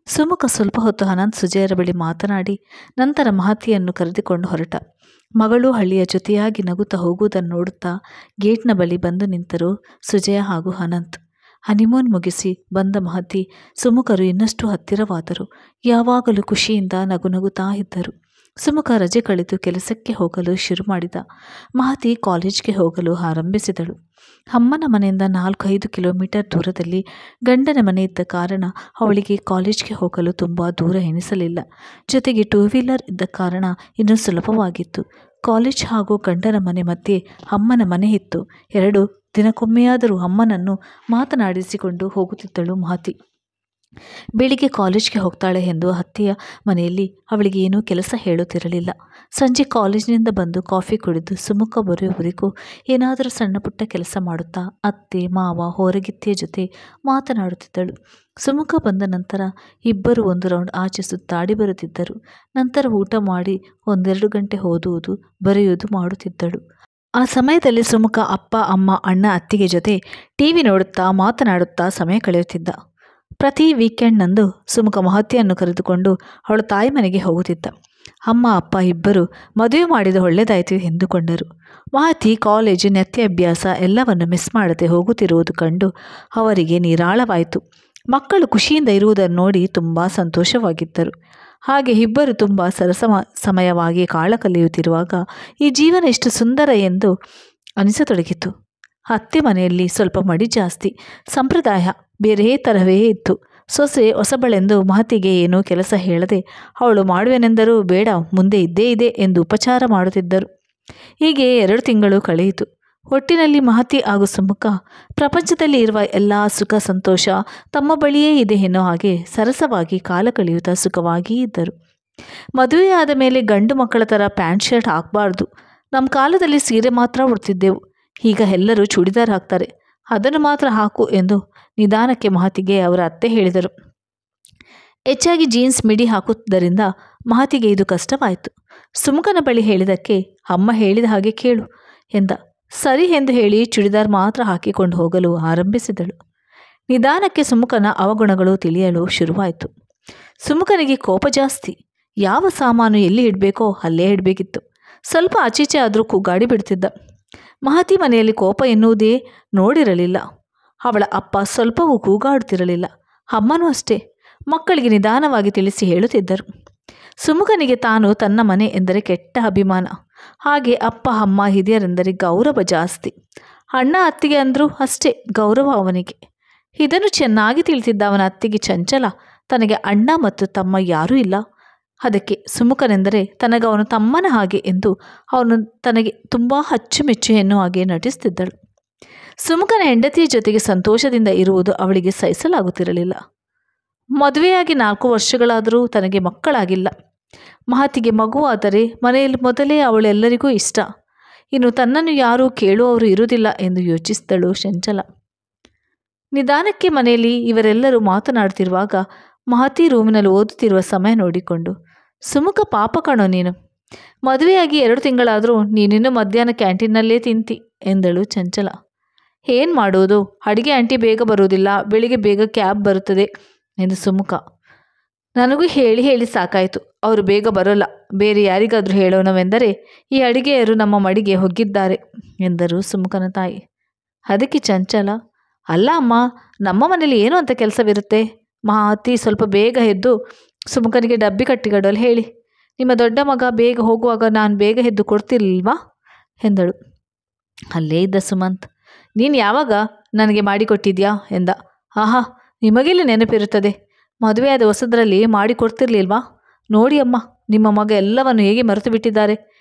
S1: ಸುಮುಖ ಸ್ವಲ್ಪ ಹೊತ್ತು ಅನಂತ್ ಸುಜಯರ ಬಳಿ ಮಾತನಾಡಿ ನಂತರ ಮಹತಿಯನ್ನು ಕರೆದುಕೊಂಡು ಹೊರಟ. ಮಗಳು ಹಳ್ಳಿಯ ಜೊತೆಯಾಗಿ ನಗುತ್ತಾ ಹೋಗುವುದನ್ನು ನೋಡುತ್ತಾ ಗೇಟ್ನ ಬಳಿ ಬಂದು ನಿಂತರು ಸುಜಯ ಹಾಗೂ ಅನಂತ್. ಹನಿಮೂನ್ ಮುಗಿಸಿ ಬಂದ ಮಹತಿ ಸುಮುಖರು ಇನ್ನಷ್ಟು ಹತ್ತಿರವಾದರು. ಯಾವಾಗಲೂ ಖುಷಿಯಿಂದ ನಗುತ್ತಾ ಇದ್ದರು. ಸುಮುಖ ರಜೆ ಕಳೆದು ಕೆಲಸಕ್ಕೆ ಹೋಗಲು ಶುರು ಮಾಡಿದ. ಮಹತಿ ಕಾಲೇಜ್ಗೆ ಹೋಗಲು ಆರಂಭಿಸಿದಳು. ಅಮ್ಮನ ಮನೆಯಿಂದ 4-5 ಕಿಲೋಮೀಟರ್ ದೂರದಲ್ಲಿ ಗಂಡನ ಮನೆ ಇದ್ದ ಕಾರಣ ಅವಳಿಗೆ ಕಾಲೇಜ್ಗೆ ಹೋಗಲು ತುಂಬ ದೂರ ಎನಿಸಲಿಲ್ಲ. ಜೊತೆಗೆ 2 ವೀಲರ್ ಇದ್ದ ಕಾರಣ ಇನ್ನೂ ಸುಲಭವಾಗಿತ್ತು. ಕಾಲೇಜ್ ಹಾಗೂ ಗಂಡನ ಮನೆ ಮಧ್ಯೆ ಅಮ್ಮನ ಮನೆ ಇತ್ತು. 2 ದಿನಕ್ಕೊಮ್ಮೆಯಾದರೂ ಅಮ್ಮನನ್ನು ಮಾತನಾಡಿಸಿಕೊಂಡು ಹೋಗುತ್ತಿದ್ದಳು ಮಹತಿ. ಬೆಳಿಗ್ಗೆ ಕಾಲೇಜ್ಗೆ ಹೋಗ್ತಾಳೆ ಎಂದು ಅತ್ತೆಯ ಮನೆಯಲ್ಲಿ ಅವಳಿಗೆ ಏನೂ ಕೆಲಸ ಹೇಳುತ್ತಿರಲಿಲ್ಲ. ಸಂಜೆ ಕಾಲೇಜಿನಿಂದ ಬಂದು ಕಾಫಿ ಕುಡಿದು ಸುಮುಖ ಬರುವವರೆಗೂ ಏನಾದರೂ ಸಣ್ಣ ಪುಟ್ಟ ಕೆಲಸ ಮಾಡುತ್ತಾ ಅತ್ತೆ ಮಾವ ಹೊರಗಿತ್ತಿಯ ಜೊತೆ ಮಾತನಾಡುತ್ತಿದ್ದಳು. ಸುಮುಖ ಬಂದ ನಂತರ ಇಬ್ಬರು 1 ರೌಂಡ್ ಆಚೆ ಸುತ್ತಾಡಿ ಬರುತ್ತಿದ್ದರು. ನಂತರ ಊಟ ಮಾಡಿ 1-2 ಗಂಟೆ ಓದುವುದು ಬರೆಯುವುದು ಮಾಡುತ್ತಿದ್ದಳು. ಆ ಸಮಯದಲ್ಲಿ ಸುಮುಖ ಅಪ್ಪ ಅಮ್ಮ ಅಣ್ಣ ಅತ್ತಿಗೆ ಜೊತೆ ಟಿವಿ ನೋಡುತ್ತಾ ಮಾತನಾಡುತ್ತಾ ಸಮಯ ಕಳೆಯುತ್ತಿದ್ದ. ಪ್ರತಿ ವೀಕೆಂಡ್ನಂದು ಸುಮುಖ ಮಹತಿಯನ್ನು ಕರೆದುಕೊಂಡು ಅವಳ ತಾಯಿ ಮನೆಗೆ ಹೋಗುತ್ತಿದ್ದ. ಅಮ್ಮ ಅಪ್ಪ ಇಬ್ಬರು ಮದುವೆ ಮಾಡಿದ ಒಳ್ಳೆಯದಾಯಿತು ಎಂದುಕೊಂಡರು. ಮಹತಿ ಕಾಲೇಜು ನೃತ್ಯ ಅಭ್ಯಾಸ ಎಲ್ಲವನ್ನು ಮಿಸ್ ಮಾಡದೆ ಹೋಗುತ್ತಿರುವುದು ಕಂಡು ಅವರಿಗೆ ನಿರಾಳವಾಯಿತು. ಮಕ್ಕಳು ಖುಷಿಯಿಂದ ಇರುವುದನ್ನು ನೋಡಿ ತುಂಬ ಸಂತೋಷವಾಗಿದ್ದರು. ಹಾಗೆ ಇಬ್ಬರು ತುಂಬ ಸಮಯವಾಗಿ ಕಾಲ ಕಳೆಯುತ್ತಿರುವಾಗ ಈ ಜೀವನ ಎಷ್ಟು ಸುಂದರ ಎಂದು ಅನಿಸತೊಡಗಿತು. ಅತ್ತೆ ಮನೆಯಲ್ಲಿ ಸ್ವಲ್ಪ ಮಡಿ ಜಾಸ್ತಿ, ಸಂಪ್ರದಾಯ ಬೇರೆ ಥರವೇ ಇತ್ತು. ಸೊಸೆ ಹೊಸಬಳೆಂದು ಮಹತಿಗೆ ಏನೂ ಕೆಲಸ ಹೇಳದೆ ಅವಳು ಮಾಡುವೆನೆಂದರೂ ಬೇಡ, ಮುಂದೆ ಇದ್ದೇ ಇದೆ ಎಂದು ಉಪಚಾರ ಮಾಡುತ್ತಿದ್ದರು. ಹೀಗೆ 2 ತಿಂಗಳು ಕಳೆಯಿತು. ಒಟ್ಟಿನಲ್ಲಿ ಮಹತಿ ಹಾಗೂ ಸುಮುಖ ಪ್ರಪಂಚದಲ್ಲಿ ಇರುವ ಎಲ್ಲ ಸುಖ ಸಂತೋಷ ತಮ್ಮ ಬಳಿಯೇ ಇದೆ ಎನ್ನೋ ಹಾಗೆ ಸರಸವಾಗಿ ಕಾಲ ಕಳೆಯುತ್ತಾ ಸುಖವಾಗಿ ಇದ್ದರು. ಮದುವೆ ಆದ ಮೇಲೆ ಗಂಡು ಮಕ್ಕಳ ಥರ ಪ್ಯಾಂಟ್ ಶರ್ಟ್ ಹಾಕಬಾರ್ದು. ನಮ್ಮ ಕಾಲದಲ್ಲಿ ಸೀರೆ ಮಾತ್ರ ಉಡ್ತಿದ್ದೆವು. ಈಗ ಎಲ್ಲರೂ ಚೂಡಿದಾರ್ ಹಾಕ್ತಾರೆ, ಅದನ್ನು ಮಾತ್ರ ಹಾಕು ಎಂದು ನಿಧಾನಕ್ಕೆ ಮಹತಿಗೆ ಅವರ ಅತ್ತೆ ಹೇಳಿದರು. ಹೆಚ್ಚಾಗಿ ಜೀನ್ಸ್ ಮಿಡಿ ಹಾಕುತ್ತಿದ್ದರಿಂದ ಮಹತಿಗೆ ಇದು ಕಷ್ಟವಾಯಿತು. ಸುಮುಖನ ಬಳಿ ಹೇಳಿದಕ್ಕೆ ಅಮ್ಮ ಹೇಳಿದ ಹಾಗೆ ಕೇಳು ಎಂದ. ಸರಿ ಎಂದು ಹೇಳಿ ಚೂಡಿದಾರ್ ಮಾತ್ರ ಹಾಕಿಕೊಂಡು ಹೋಗಲು ಆರಂಭಿಸಿದಳು. ನಿಧಾನಕ್ಕೆ ಸುಮುಖನ ಅವಗುಣಗಳು ತಿಳಿಯಲು ಶುರುವಾಯಿತು. ಸುಮುಖನಿಗೆ ಕೋಪ ಜಾಸ್ತಿ. ಯಾವ ಸಾಮಾನು ಎಲ್ಲಿ ಇಡಬೇಕೋ ಅಲ್ಲೇ ಇಡಬೇಕಿತ್ತು. ಸ್ವಲ್ಪ ಆಚೀಚೆ ಆದರೂ ಕೂಗಾಡಿ ಬಿಡ್ತಿದ್ದ. ಮಹತಿ ಮನೆಯಲ್ಲಿ ಕೋಪ ಎನ್ನುವುದೇ ನೋಡಿರಲಿಲ್ಲ. ಅವಳ ಅಪ್ಪ ಸ್ವಲ್ಪವೂ ಕೂಗಾಡುತ್ತಿರಲಿಲ್ಲ. ಅಮ್ಮನೂ ಅಷ್ಟೇ. ಮಕ್ಕಳಿಗೆ ನಿಧಾನವಾಗಿ ತಿಳಿಸಿ ಹೇಳುತ್ತಿದ್ದರು. ಸುಮುಖನಿಗೆ ತಾನು ತನ್ನ ಮನೆ ಎಂದರೆ ಕೆಟ್ಟ ಅಭಿಮಾನ. ಹಾಗೆ ಅಪ್ಪ ಅಮ್ಮ ಹಿರಿಯರೆಂದರೆ ಗೌರವ ಜಾಸ್ತಿ. ಅಣ್ಣ ಅತ್ತಿಗೆ ಅಂದರೂ ಅಷ್ಟೇ ಗೌರವ ಅವನಿಗೆ. ಇದನ್ನು ಚೆನ್ನಾಗಿ ತಿಳಿತಿದ್ದ ಅವನ ಅತ್ತಿಗೆ ಚಂಚಲ ತನಗೆ ಅಣ್ಣ ಮತ್ತು ತಮ್ಮ ಯಾರೂ ಇಲ್ಲ, ಅದಕ್ಕೆ ಸುಮುಖನೆಂದರೆ ತನಗವನು ತಮ್ಮನ ಹಾಗೆ ಎಂದು ಅವನು ತನಗೆ ತುಂಬ ಅಚ್ಚುಮೆಚ್ಚು ಎನ್ನುವ ಹಾಗೆ ನಟಿಸುತ್ತಿದ್ದಳು. ಸುಮುಖನ ಹೆಂಡತಿಯ ಜೊತೆಗೆ ಸಂತೋಷದಿಂದ ಇರುವುದು ಅವಳಿಗೆ ಸಹಿಸಲಾಗುತ್ತಿರಲಿಲ್ಲ. ಮದುವೆಯಾಗಿ 4 ವರ್ಷಗಳಾದರೂ ತನಗೆ ಮಕ್ಕಳಾಗಿಲ್ಲ. ಮಹತಿಗೆ ಮಗುವಾದರೆ ಮನೆಯಲ್ಲಿ ಮೊದಲೇ ಅವಳೆಲ್ಲರಿಗೂ ಇಷ್ಟ. ಇನ್ನು ತನ್ನನ್ನು ಯಾರೂ ಕೇಳುವವರು ಇರುವುದಿಲ್ಲ ಎಂದು ಯೋಚಿಸಿದಳು ಚಂಚಲ. ನಿಧಾನಕ್ಕೆ ಮನೆಯಲ್ಲಿ ಇವರೆಲ್ಲರೂ ಮಾತನಾಡುತ್ತಿರುವಾಗ ಮಹತಿ ರೂಮಿನಲ್ಲಿ ಓದುತ್ತಿರುವ ಸಮಯ ನೋಡಿಕೊಂಡು, ಸುಮುಖ ಪಾಪ ಕಣೋ ನೀನು, ಮದುವೆಯಾಗಿ 2 ತಿಂಗಳಾದರೂ ನೀನಿನ್ನೂ ಮಧ್ಯಾಹ್ನ ಕ್ಯಾಂಟೀನ್ನಲ್ಲೇ ತಿಂತಿ ಎಂದಳು ಚಂಚಲ. ಏನು ಮಾಡುವುದು, ಅಡುಗೆ ಆಂಟಿ ಬೇಗ ಬರುವುದಿಲ್ಲ, ಬೆಳಿಗ್ಗೆ ಬೇಗ ಕ್ಯಾಬ್ ಬರುತ್ತದೆ ಎಂದು ಸುಮುಖ. ನನಗೂ ಹೇಳಿ ಹೇಳಿ ಸಾಕಾಯಿತು, ಅವರು ಬೇಗ ಬರೋಲ್ಲ, ಬೇರೆ ಯಾರಿಗಾದರೂ ಹೇಳೋಣವೆಂದರೆ ಈ ಅಡಿಗೆಯರು ನಮ್ಮ ಮಡಿಗೆ ಹೋಗಿದ್ದಾರೆ ಎಂದರು ಸುಮುಖನ ತಾಯಿ. ಅದಕ್ಕೆ ಚಂಚಲ, ಅಲ್ಲ ಅಮ್ಮ, ನಮ್ಮ ಮನೇಲಿ ಏನು ಅಂತ ಕೆಲಸವಿರುತ್ತೆ. ಮಹತಿ ಸ್ವಲ್ಪ ಬೇಗ ಎದ್ದು ಸುಮುಖನಿಗೆ ಡಬ್ಬಿ ಕಟ್ಟಿಗಡಲು ಹೇಳಿ. ನಿಮ್ಮ ದೊಡ್ಡ ಮಗ ಬೇಗ ಹೋಗುವಾಗ ನಾನು ಬೇಗ ಎದ್ದು ಕೊಡ್ತಿರ್ಲಿಲ್ವಾ ಎಂದಳು. ಅಲ್ಲೇ ಇದ್ದ ಸುಮಂತ್, ನೀನು ಯಾವಾಗ ನನಗೆ ಮಾಡಿಕೊಟ್ಟಿದ್ಯಾ ಎಂದ. ಆಹಾ, ನಿಮಗೆಲ್ಲಿ ನೆನಪಿರುತ್ತದೆ, ಮದುವೆಯಾದ ಹೊಸದರಲ್ಲಿ ಮಾಡಿಕೊಡ್ತಿರ್ಲಿಲ್ವಾ? ನೋಡಿ ಅಮ್ಮ, ನಿಮ್ಮ ಮಗ ಎಲ್ಲವನ್ನು ಹೇಗೆ ಮರೆತು ಬಿಟ್ಟಿದ್ದಾರೆ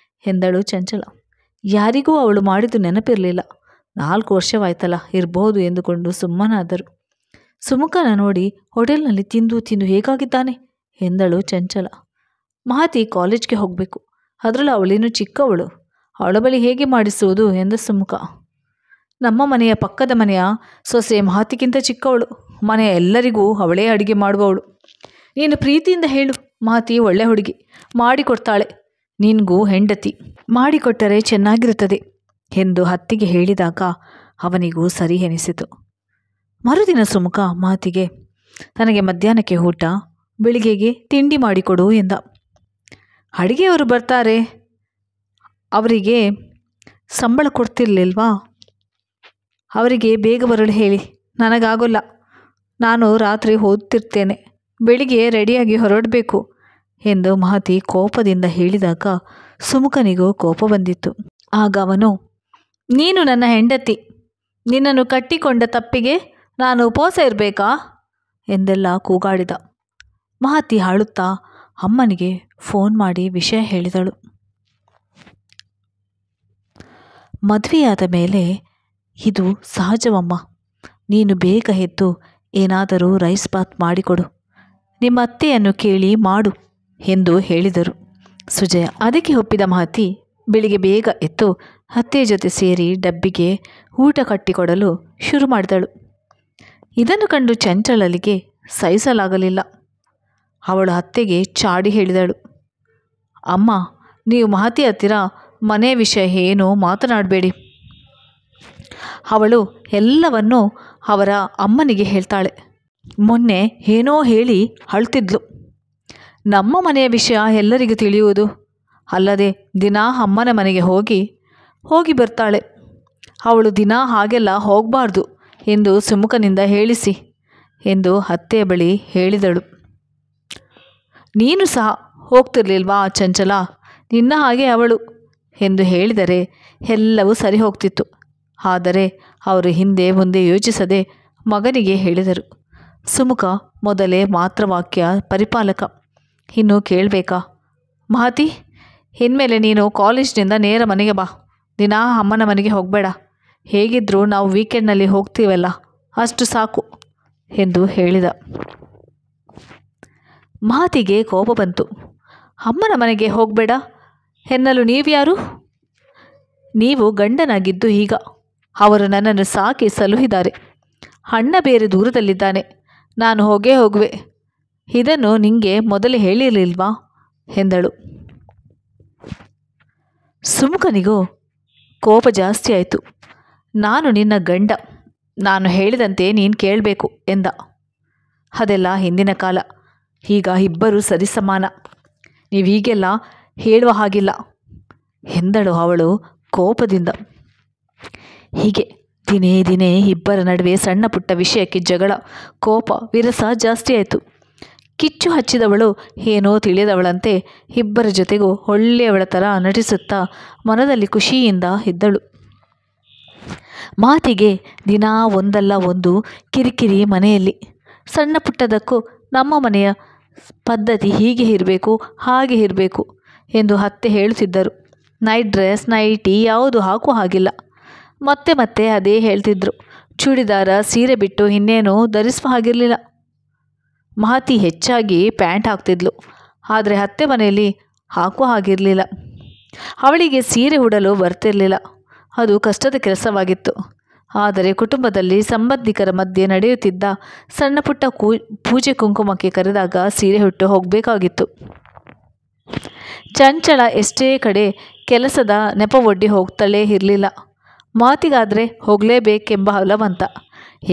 S1: ಎಂದಳು ಚಂಚಲ. ಯಾರಿಗೂ ಅವಳು ಮಾಡಿದ್ದು ನೆನಪಿರಲಿಲ್ಲ. 4 ವರ್ಷವಾಯ್ತಲ್ಲ, ಇರಬಹುದು ಎಂದುಕೊಂಡು ಸುಮ್ಮನಾದರು. ಸುಮುಖನ ನೋಡಿ ಹೋಟೆಲ್ನಲ್ಲಿ ತಿಂದು ತಿಂದು ಹೇಗಾಗಿದ್ದಾನೆ ಎಂದಳು ಚಂಚಲ. ಮಹತಿ ಕಾಲೇಜ್ಗೆ ಹೋಗಬೇಕು, ಅದರಲ್ಲೂ ಅವಳೇನು ಚಿಕ್ಕವಳು, ಅವಳ ಬಳಿ ಹೇಗೆ ಮಾಡಿಸುವುದು ಎಂದ ಸುಮುಖ. ನಮ್ಮ ಮನೆಯ ಪಕ್ಕದ ಮನೆಯ ಸೊಸೆ ಮಹತಿಗಿಂತ ಚಿಕ್ಕವಳು, ಮನೆಯ ಎಲ್ಲರಿಗೂ ಅವಳೇ ಅಡುಗೆ ಮಾಡುವವಳು. ನೀನು ಪ್ರೀತಿಯಿಂದ ಹೇಳು, ಮಹತಿ ಒಳ್ಳೆ ಹುಡುಗಿ, ಮಾಡಿಕೊಡ್ತಾಳೆ, ನಿನಗೂ ಹೆಂಡತಿ, ಮಾಡಿಕೊಟ್ಟರೆ ಚೆನ್ನಾಗಿರುತ್ತದೆ ಎಂದು ಅತ್ತಿಗೆ ಹೇಳಿದಾಗ ಅವನಿಗೂ ಸರಿ ಎನಿಸಿತು. ಮರುದಿನ ಸುಮುಖ ಮಹತಿಗೆ ತನಗೆ ಮಧ್ಯಾಹ್ನಕ್ಕೆ ಊಟ, ಬೆಳಿಗ್ಗೆಗೆ ತಿಂಡಿ ಮಾಡಿಕೊಡು ಎಂದ. ಅಡುಗೆಯವರು ಬರ್ತಾರೆ, ಅವರಿಗೆ ಸಂಬಳ ಕೊಡ್ತಿರ್ಲಿಲ್ವಾ? ಅವರಿಗೆ ಬೇಗ ಬರಲು ಹೇಳಿ, ನನಗಾಗೋಲ್ಲ, ನಾನು ರಾತ್ರಿ ಓದುತ್ತಿರ್ತೇನೆ, ಬೆಳಿಗ್ಗೆ ರೆಡಿಯಾಗಿ ಹೊರಡಬೇಕು ಎಂದು ಮಹತಿ ಕೋಪದಿಂದ ಹೇಳಿದಾಗ ಸುಮುಖನಿಗೂ ಕೋಪ ಬಂದಿತ್ತು. ಆಗ ಅವನು, ನೀನು ನನ್ನ ಹೆಂಡತಿ, ನಿನ್ನನ್ನು ಕಟ್ಟಿಕೊಂಡ ತಪ್ಪಿಗೆ ನಾನು ಉಪವಾಸ ಇರಬೇಕಾ ಎಂದೆಲ್ಲ ಕೂಗಾಡಿದ. ಮಹತಿ ಅಳುತ್ತಾ ಅಮ್ಮನಿಗೆ ಫೋನ್ ಮಾಡಿ ವಿಷಯ ಹೇಳಿದಳು. ಮದುವೆಯಾದ ಮೇಲೆ ಇದು ಸಹಜವಮ್ಮ, ನೀನು ಬೇಗ ಎದ್ದು ಏನಾದರೂ ರೈಸ್ ಬಾತ್ ಮಾಡಿಕೊಡು, ನಿಮ್ಮ ಅತ್ತೆಯನ್ನು ಕೇಳಿ ಮಾಡು ಎಂದು ಹೇಳಿದರು ಸುಜಯ. ಅದಕ್ಕೆ ಒಪ್ಪಿದ ಮಹತಿ ಬೆಳಿಗ್ಗೆ ಬೇಗ ಎದ್ದು ಅತ್ತೆಯ ಜೊತೆ ಸೇರಿ ಡಬ್ಬಿಗೆ ಊಟ ಕಟ್ಟಿಕೊಡಲು ಶುರು ಮಾಡಿದಳು. ಇದನ್ನು ಕಂಡು ಚಂಚಲಳಿಗೆ ಸಹಿಸಲಾಗಲಿಲ್ಲ. ಅವಳು ಅತ್ತೆಗೆ ಚಾಡಿ ಹೇಳಿದಳು, ಅಮ್ಮ, ನೀವು ಮಹತಿ ಹತ್ತಿರ ಮನೆ ವಿಷಯ ಏನೂ ಮಾತನಾಡಬೇಡಿ, ಅವಳು ಎಲ್ಲವನ್ನೂ ಅವರ ಅಮ್ಮನಿಗೆ ಹೇಳ್ತಾಳೆ. ಮೊನ್ನೆ ಏನೋ ಹೇಳಿ ಅಳ್ತಿದ್ಲು. ನಮ್ಮ ಮನೆಯ ವಿಷಯ ಎಲ್ಲರಿಗೂ ತಿಳಿಯುವುದು, ಅಲ್ಲದೆ ದಿನಾ ಅಮ್ಮನ ಮನೆಗೆ ಹೋಗಿ ಬರ್ತಾಳೆ. ಅವಳು ದಿನ ಹಾಗೆಲ್ಲ ಹೋಗಬಾರ್ದು ಎಂದು ಸುಮುಖನಿಂದ ಹೇಳಿಸಿ ಎಂದು ಅತ್ತೆಯ ಬಳಿ ಹೇಳಿದಳು. ನೀನು ಸಹ ಹೋಗ್ತಿರ್ಲಿಲ್ವಾ ಚಂಚಲ, ನಿನ್ನ ಹಾಗೆ ಅವಳು ಎಂದು ಹೇಳಿದರೆ ಎಲ್ಲವೂ ಸರಿ ಹೋಗ್ತಿತ್ತು. ಆದರೆ ಅವರು ಹಿಂದೆ ಮುಂದೆ ಯೋಚಿಸದೆ ಮಗನಿಗೆ ಹೇಳಿದರು. ಸುಮುಖ ಮೊದಲೇ ಮಾತ್ರವಾಕ್ಯ ಪರಿಪಾಲಕ, ಇನ್ನು ಕೇಳಬೇಕಾ? ಮಹತಿ, ಇನ್ಮೇಲೆ ನೀನು ಕಾಲೇಜ್ನಿಂದ ನೇರ ಮನೆಗೆ ಬಾ, ದಿನ ಅಮ್ಮನ ಮನೆಗೆ ಹೋಗಬೇಡ, ಹೇಗಿದ್ದರೂ ನಾವು ವೀಕೆಂಡ್ನಲ್ಲಿ ಹೋಗ್ತೀವಲ್ಲ, ಅಷ್ಟು ಸಾಕು ಎಂದು ಹೇಳಿದ. ಮಹತಿಗೆ ಕೋಪ ಬಂತು. ಅಮ್ಮನ ಮನೆಗೆ ಹೋಗಬೇಡ ಎನ್ನಲು ನೀವ್ಯಾರು? ನೀವು ಗಂಡನಾಗಿದ್ದು ಈಗ. ಅವರು ನನ್ನನ್ನು ಸಾಕಿ ಸಲುಹಿದ್ದಾರೆ. ಅಣ್ಣ ಬೇರೆ ದೂರದಲ್ಲಿದ್ದಾನೆ. ನಾನು ಹೋಗುವೆ. ಇದನ್ನು ನಿಂಗೆ ಮೊದಲೇ ಹೇಳಿರಲಿಲ್ವಾ ಎಂದಳು. ಸುಮುಖನಿಗೂ ಕೋಪ ಜಾಸ್ತಿ ಆಯಿತು. ನಾನು ನಿನ್ನ ಗಂಡ, ನಾನು ಹೇಳಿದಂತೆ ನೀನು ಕೇಳಬೇಕು ಎಂದ. ಅದೆಲ್ಲ ಹಿಂದಿನ ಕಾಲ. ಈಗ ಇಬ್ಬರು ಸರಿಸಮಾನ. ನೀವು ಹೀಗೆಲ್ಲ ಹೇಳುವ ಹಾಗಿಲ್ಲ ಎಂದಳು ಅವಳು ಕೋಪದಿಂದ. ಹೀಗೆ ದಿನೇ ದಿನೇ ಇಬ್ಬರ ನಡುವೆ ಸಣ್ಣ ಪುಟ್ಟ ವಿಷಯಕ್ಕೆ ಜಗಳ, ಕೋಪ, ವಿರಸ ಜಾಸ್ತಿ ಆಯಿತು. ಕಿಚ್ಚು ಹಚ್ಚಿದವಳು ಏನೋ ತಿಳಿಯದವಳಂತೆ ಇಬ್ಬರ ಜೊತೆಗೂ ಒಳ್ಳೆಯವಳ ಥರ ನಟಿಸುತ್ತಾ ಮನದಲ್ಲಿ ಖುಷಿಯಿಂದ ಇದ್ದಳು. ಮಾತಿಗೆ ದಿನಾ ಒಂದಲ್ಲ ಒಂದು ಕಿರಿಕಿರಿ ಮನೆಯಲ್ಲಿ. ಸಣ್ಣ ಪುಟ್ಟದಕ್ಕೂ ನಮ್ಮ ಮನೆಯ ಪದ್ಧತಿ ಹೀಗೆ ಇರಬೇಕು, ಹಾಗೆ ಇರಬೇಕು ಎಂದು ಅತ್ತೆ ಹೇಳುತ್ತಿದ್ದರು. ನೈಟ್ ಡ್ರೆಸ್, ನೈಟಿ ಯಾವುದು ಹಾಕುವ ಹಾಗಿಲ್ಲ. ಮತ್ತೆ ಮತ್ತೆ ಅದೇ ಹೇಳ್ತಿದ್ರು. ಚೂಡಿದಾರ, ಸೀರೆ ಬಿಟ್ಟು ಇನ್ನೇನು ಧರಿಸುವ ಹಾಗಿರಲಿಲ್ಲ. ಮಹತಿ ಹೆಚ್ಚಾಗಿ ಪ್ಯಾಂಟ್ ಹಾಕ್ತಿದ್ಲು. ಆದರೆ ಅತ್ತೆ ಮನೆಯಲ್ಲಿ ಹಾಕುವ ಹಾಗಿರಲಿಲ್ಲ. ಅವಳಿಗೆ ಸೀರೆ ಉಡಲು ಬರ್ತಿರಲಿಲ್ಲ. ಅದು ಕಷ್ಟದ ಕೆಲಸವಾಗಿತ್ತು. ಆದರೆ ಕುಟುಂಬದಲ್ಲಿ ಸಂಬಂಧಿಕರ ಮಧ್ಯೆ ನಡೆಯುತ್ತಿದ್ದ ಸಣ್ಣ ಪುಟ್ಟ ಪೂಜೆ ಕುಂಕುಮಕ್ಕೆ ಕರೆದಾಗ ಸೀರೆ ಉಟ್ಟು ಹೋಗಬೇಕಾಗಿತ್ತು. ಚಂಚಳ ಎಷ್ಟೇ ಕಡೆ ಕೆಲಸದ ನೆಪ ಒಡ್ಡಿ ಹೋಗ್ತಲೇ ಇರಲಿಲ್ಲ. ಮಾತಿಗಾದರೆ ಹೋಗಲೇಬೇಕೆಂಬ ಬಲವಂತ.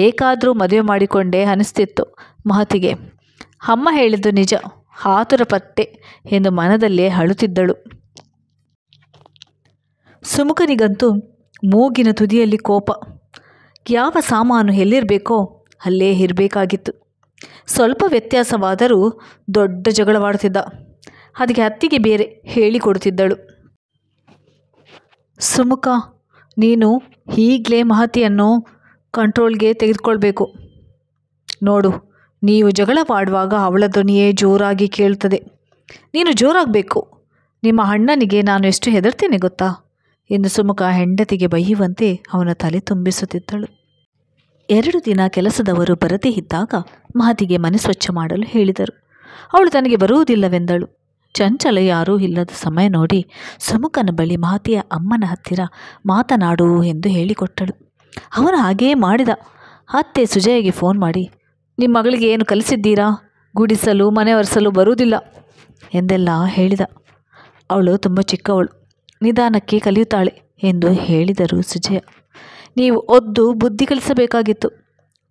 S1: ಏಕಾದರೂ ಮದುವೆ ಮಾಡಿಕೊಂಡೇ ಅನಿಸ್ತಿತ್ತು ಮಹತಿಗೆ. ಅಮ್ಮ ಹೇಳಿದ್ದು ನಿಜ, ಆತುರ ಪಟ್ಟೆ ಎಂದು ಮನದಲ್ಲೇ ಅಳುತ್ತಿದ್ದಳು. ಸುಮುಖನಿಗಂತೂ ಮೂಗಿನ ತುದಿಯಲ್ಲಿ ಕೋಪ. ಯಾವ ಸಾಮಾನು ಎಲ್ಲಿರಬೇಕೋ ಅಲ್ಲೇ ಇರಬೇಕಾಗಿತ್ತು. ಸ್ವಲ್ಪ ವ್ಯತ್ಯಾಸವಾದರೂ ದೊಡ್ಡ ಜಗಳವಾಡುತ್ತಿದ್ದ. ಅದಕ್ಕೆ ಅತ್ತಿಗೆ ಬೇರೆ ಹೇಳಿಕೊಡುತ್ತಿದ್ದಳು. ಸುಮುಖ, ನೀನು ಈಗಲೇ ಮಹತಿಯನ್ನು ಕಂಟ್ರೋಲ್ಗೆ ತೆಗೆದುಕೊಳ್ಬೇಕು. ನೋಡು, ನೀವು ಜಗಳವಾಡುವಾಗ ಅವಳ ಧ್ವನಿಯೇ ಜೋರಾಗಿ ಕೇಳುತ್ತದೆ. ನೀನು ಜೋರಾಗಬೇಕು. ನಿಮ್ಮ ಅಣ್ಣನಿಗೆ ನಾನು ಎಷ್ಟು ಹೆದರ್ತೀನಿ ಗೊತ್ತಾ ಎಂದು ಸುಮುಖ ಹೆಂಡತಿಗೆ ಬೈಯುವಂತೆ ಅವನ ತಲೆ ತುಂಬಿಸುತ್ತಿದ್ದಳು. 2 ದಿನ ಕೆಲಸದವರು ಬರದೇ ಇದ್ದಾಗ ಮಹತಿಗೆ ಮನೆ ಸ್ವಚ್ಛ ಮಾಡಲು ಹೇಳಿದರು. ಅವಳು ತನಗೆ ಬರುವುದಿಲ್ಲವೆಂದಳು. ಚಂಚಲ ಯಾರೂ ಇಲ್ಲದ ಸಮಯ ನೋಡಿ ಸುಮುಖನ ಬಳಿ ಮಹತಿಯ ಅಮ್ಮನ ಹತ್ತಿರ ಮಾತನಾಡು ಎಂದು ಹೇಳಿಕೊಟ್ಟಳು. ಅವನು ಹಾಗೇ ಮಾಡಿದ. ಅತ್ತೆ ಸುಜಯಗೆ ಫೋನ್ ಮಾಡಿ, ನಿಮ್ಮ ಮಗಳಿಗೆ ಏನು ಕಲಿಸಿದ್ದೀರಾ? ಗುಡಿಸಲು, ಮನೆ ಒರೆಸಲು ಬರುವುದಿಲ್ಲ ಎಂದೆಲ್ಲ ಹೇಳಿದ. ಅವಳು ತುಂಬ ಚಿಕ್ಕವಳು, ನಿಧಾನಕ್ಕೆ ಕಲಿಯುತ್ತಾಳೆ ಎಂದು ಹೇಳಿದರು ಸುಜಯ. ನೀವು ಒದ್ದು ಬುದ್ಧಿ ಕಲಿಸಬೇಕಾಗಿತ್ತು.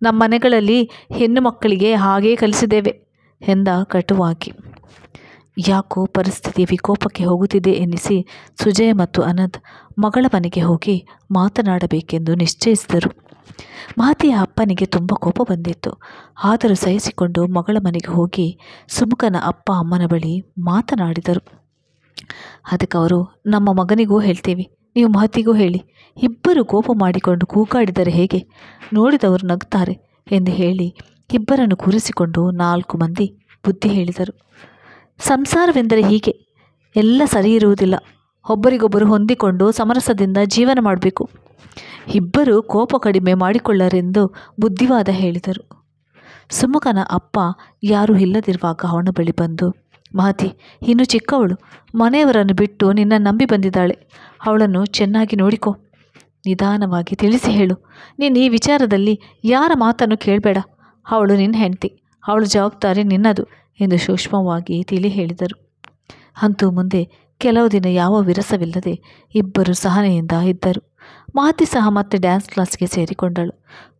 S1: ನಮ್ಮ ಮನೆಗಳಲ್ಲಿ ಹೆಣ್ಣು ಮಕ್ಕಳಿಗೆ ಹಾಗೇ ಕಲಿಸಿದ್ದೇವೆ ಎಂದ ಕಟುವಾಗಿ. ಯಾಕೋ ಪರಿಸ್ಥಿತಿ ವಿಕೋಪಕ್ಕೆ ಹೋಗುತ್ತಿದೆ ಎನ್ನಿಸಿ ಸುಜಯ ಮತ್ತು ಅನಂತ್ ಮಗಳ ಮನೆಗೆ ಹೋಗಿ ಮಾತನಾಡಬೇಕೆಂದು ನಿಶ್ಚಯಿಸಿದರು. ಮಹತಿಯ ಅಪ್ಪನಿಗೆ ತುಂಬ ಕೋಪ ಬಂದಿತ್ತು. ಆದರೂ ಸಹಿಸಿಕೊಂಡು ಮಗಳ ಮನೆಗೆ ಹೋಗಿ ಸುಮುಖನ ಅಪ್ಪ ಅಮ್ಮನ ಬಳಿ ಮಾತನಾಡಿದರು. ಅದಕ್ಕೆ ಅವರು, ನಮ್ಮ ಮಗನಿಗೂ ಹೇಳ್ತೀವಿ, ನೀವು ಮಹತಿಗೂ ಹೇಳಿ. ಇಬ್ಬರು ಕೋಪ ಮಾಡಿಕೊಂಡು ಕೂಗಾಡಿದರೆ ಹೇಗೆ? ನೋಡಿದವರು ನಗ್ತಾರೆ ಎಂದು ಹೇಳಿ ಇಬ್ಬರನ್ನು ಕೂರಿಸಿಕೊಂಡು 4 ಮಂದಿ ಬುದ್ಧಿ ಹೇಳಿದರು. ಸಂಸಾರವೆಂದರೆ ಹೀಗೆ, ಎಲ್ಲ ಸರಿ ಇರುವುದಿಲ್ಲ. ಒಬ್ಬರಿಗೊಬ್ಬರು ಹೊಂದಿಕೊಂಡು ಸಮರಸದಿಂದ ಜೀವನ ಮಾಡಬೇಕು. ಇಬ್ಬರು ಕೋಪ ಕಡಿಮೆ ಮಾಡಿಕೊಳ್ಳರೆಂದು ಬುದ್ಧಿವಾದ ಹೇಳಿದರು. ಸುಮುಖನ ಅಪ್ಪ ಯಾರೂ ಇಲ್ಲದಿರುವಾಗ ಅವನ ಬಳಿ ಬಂದು, ಮಹತಿ ಇನ್ನು ಚಿಕ್ಕವಳು, ಮನೆಯವರನ್ನು ಬಿಟ್ಟು ನಿನ್ನ ನಂಬಿ ಬಂದಿದ್ದಾಳೆ. ಅವಳನ್ನು ಚೆನ್ನಾಗಿ ನೋಡಿಕೊ. ನಿಧಾನವಾಗಿ ತಿಳಿಸಿ ಹೇಳು. ನೀನು ಈ ವಿಚಾರದಲ್ಲಿ ಯಾರ ಮಾತನ್ನು ಕೇಳಬೇಡ. ಅವಳು ನಿನ್ನ ಹೆಂಡತಿ, ಅವಳ ಜವಾಬ್ದಾರಿ ನಿನ್ನದು ಎಂದು ಸೂಕ್ಷ್ಮವಾಗಿ ತಿಳಿ ಹೇಳಿದರು. ಅಂತೂ ಮುಂದೆ ಕೆಲವು ದಿನ ಯಾವ ವಿರಸವಿಲ್ಲದೆ ಇಬ್ಬರು ಸಹನೆಯಿಂದ ಇದ್ದರು. ಮಹತಿ ಸಹ ಮತ್ತೆ ಡ್ಯಾನ್ಸ್ ಕ್ಲಾಸ್ಗೆ ಸೇರಿಕೊಂಡಳು.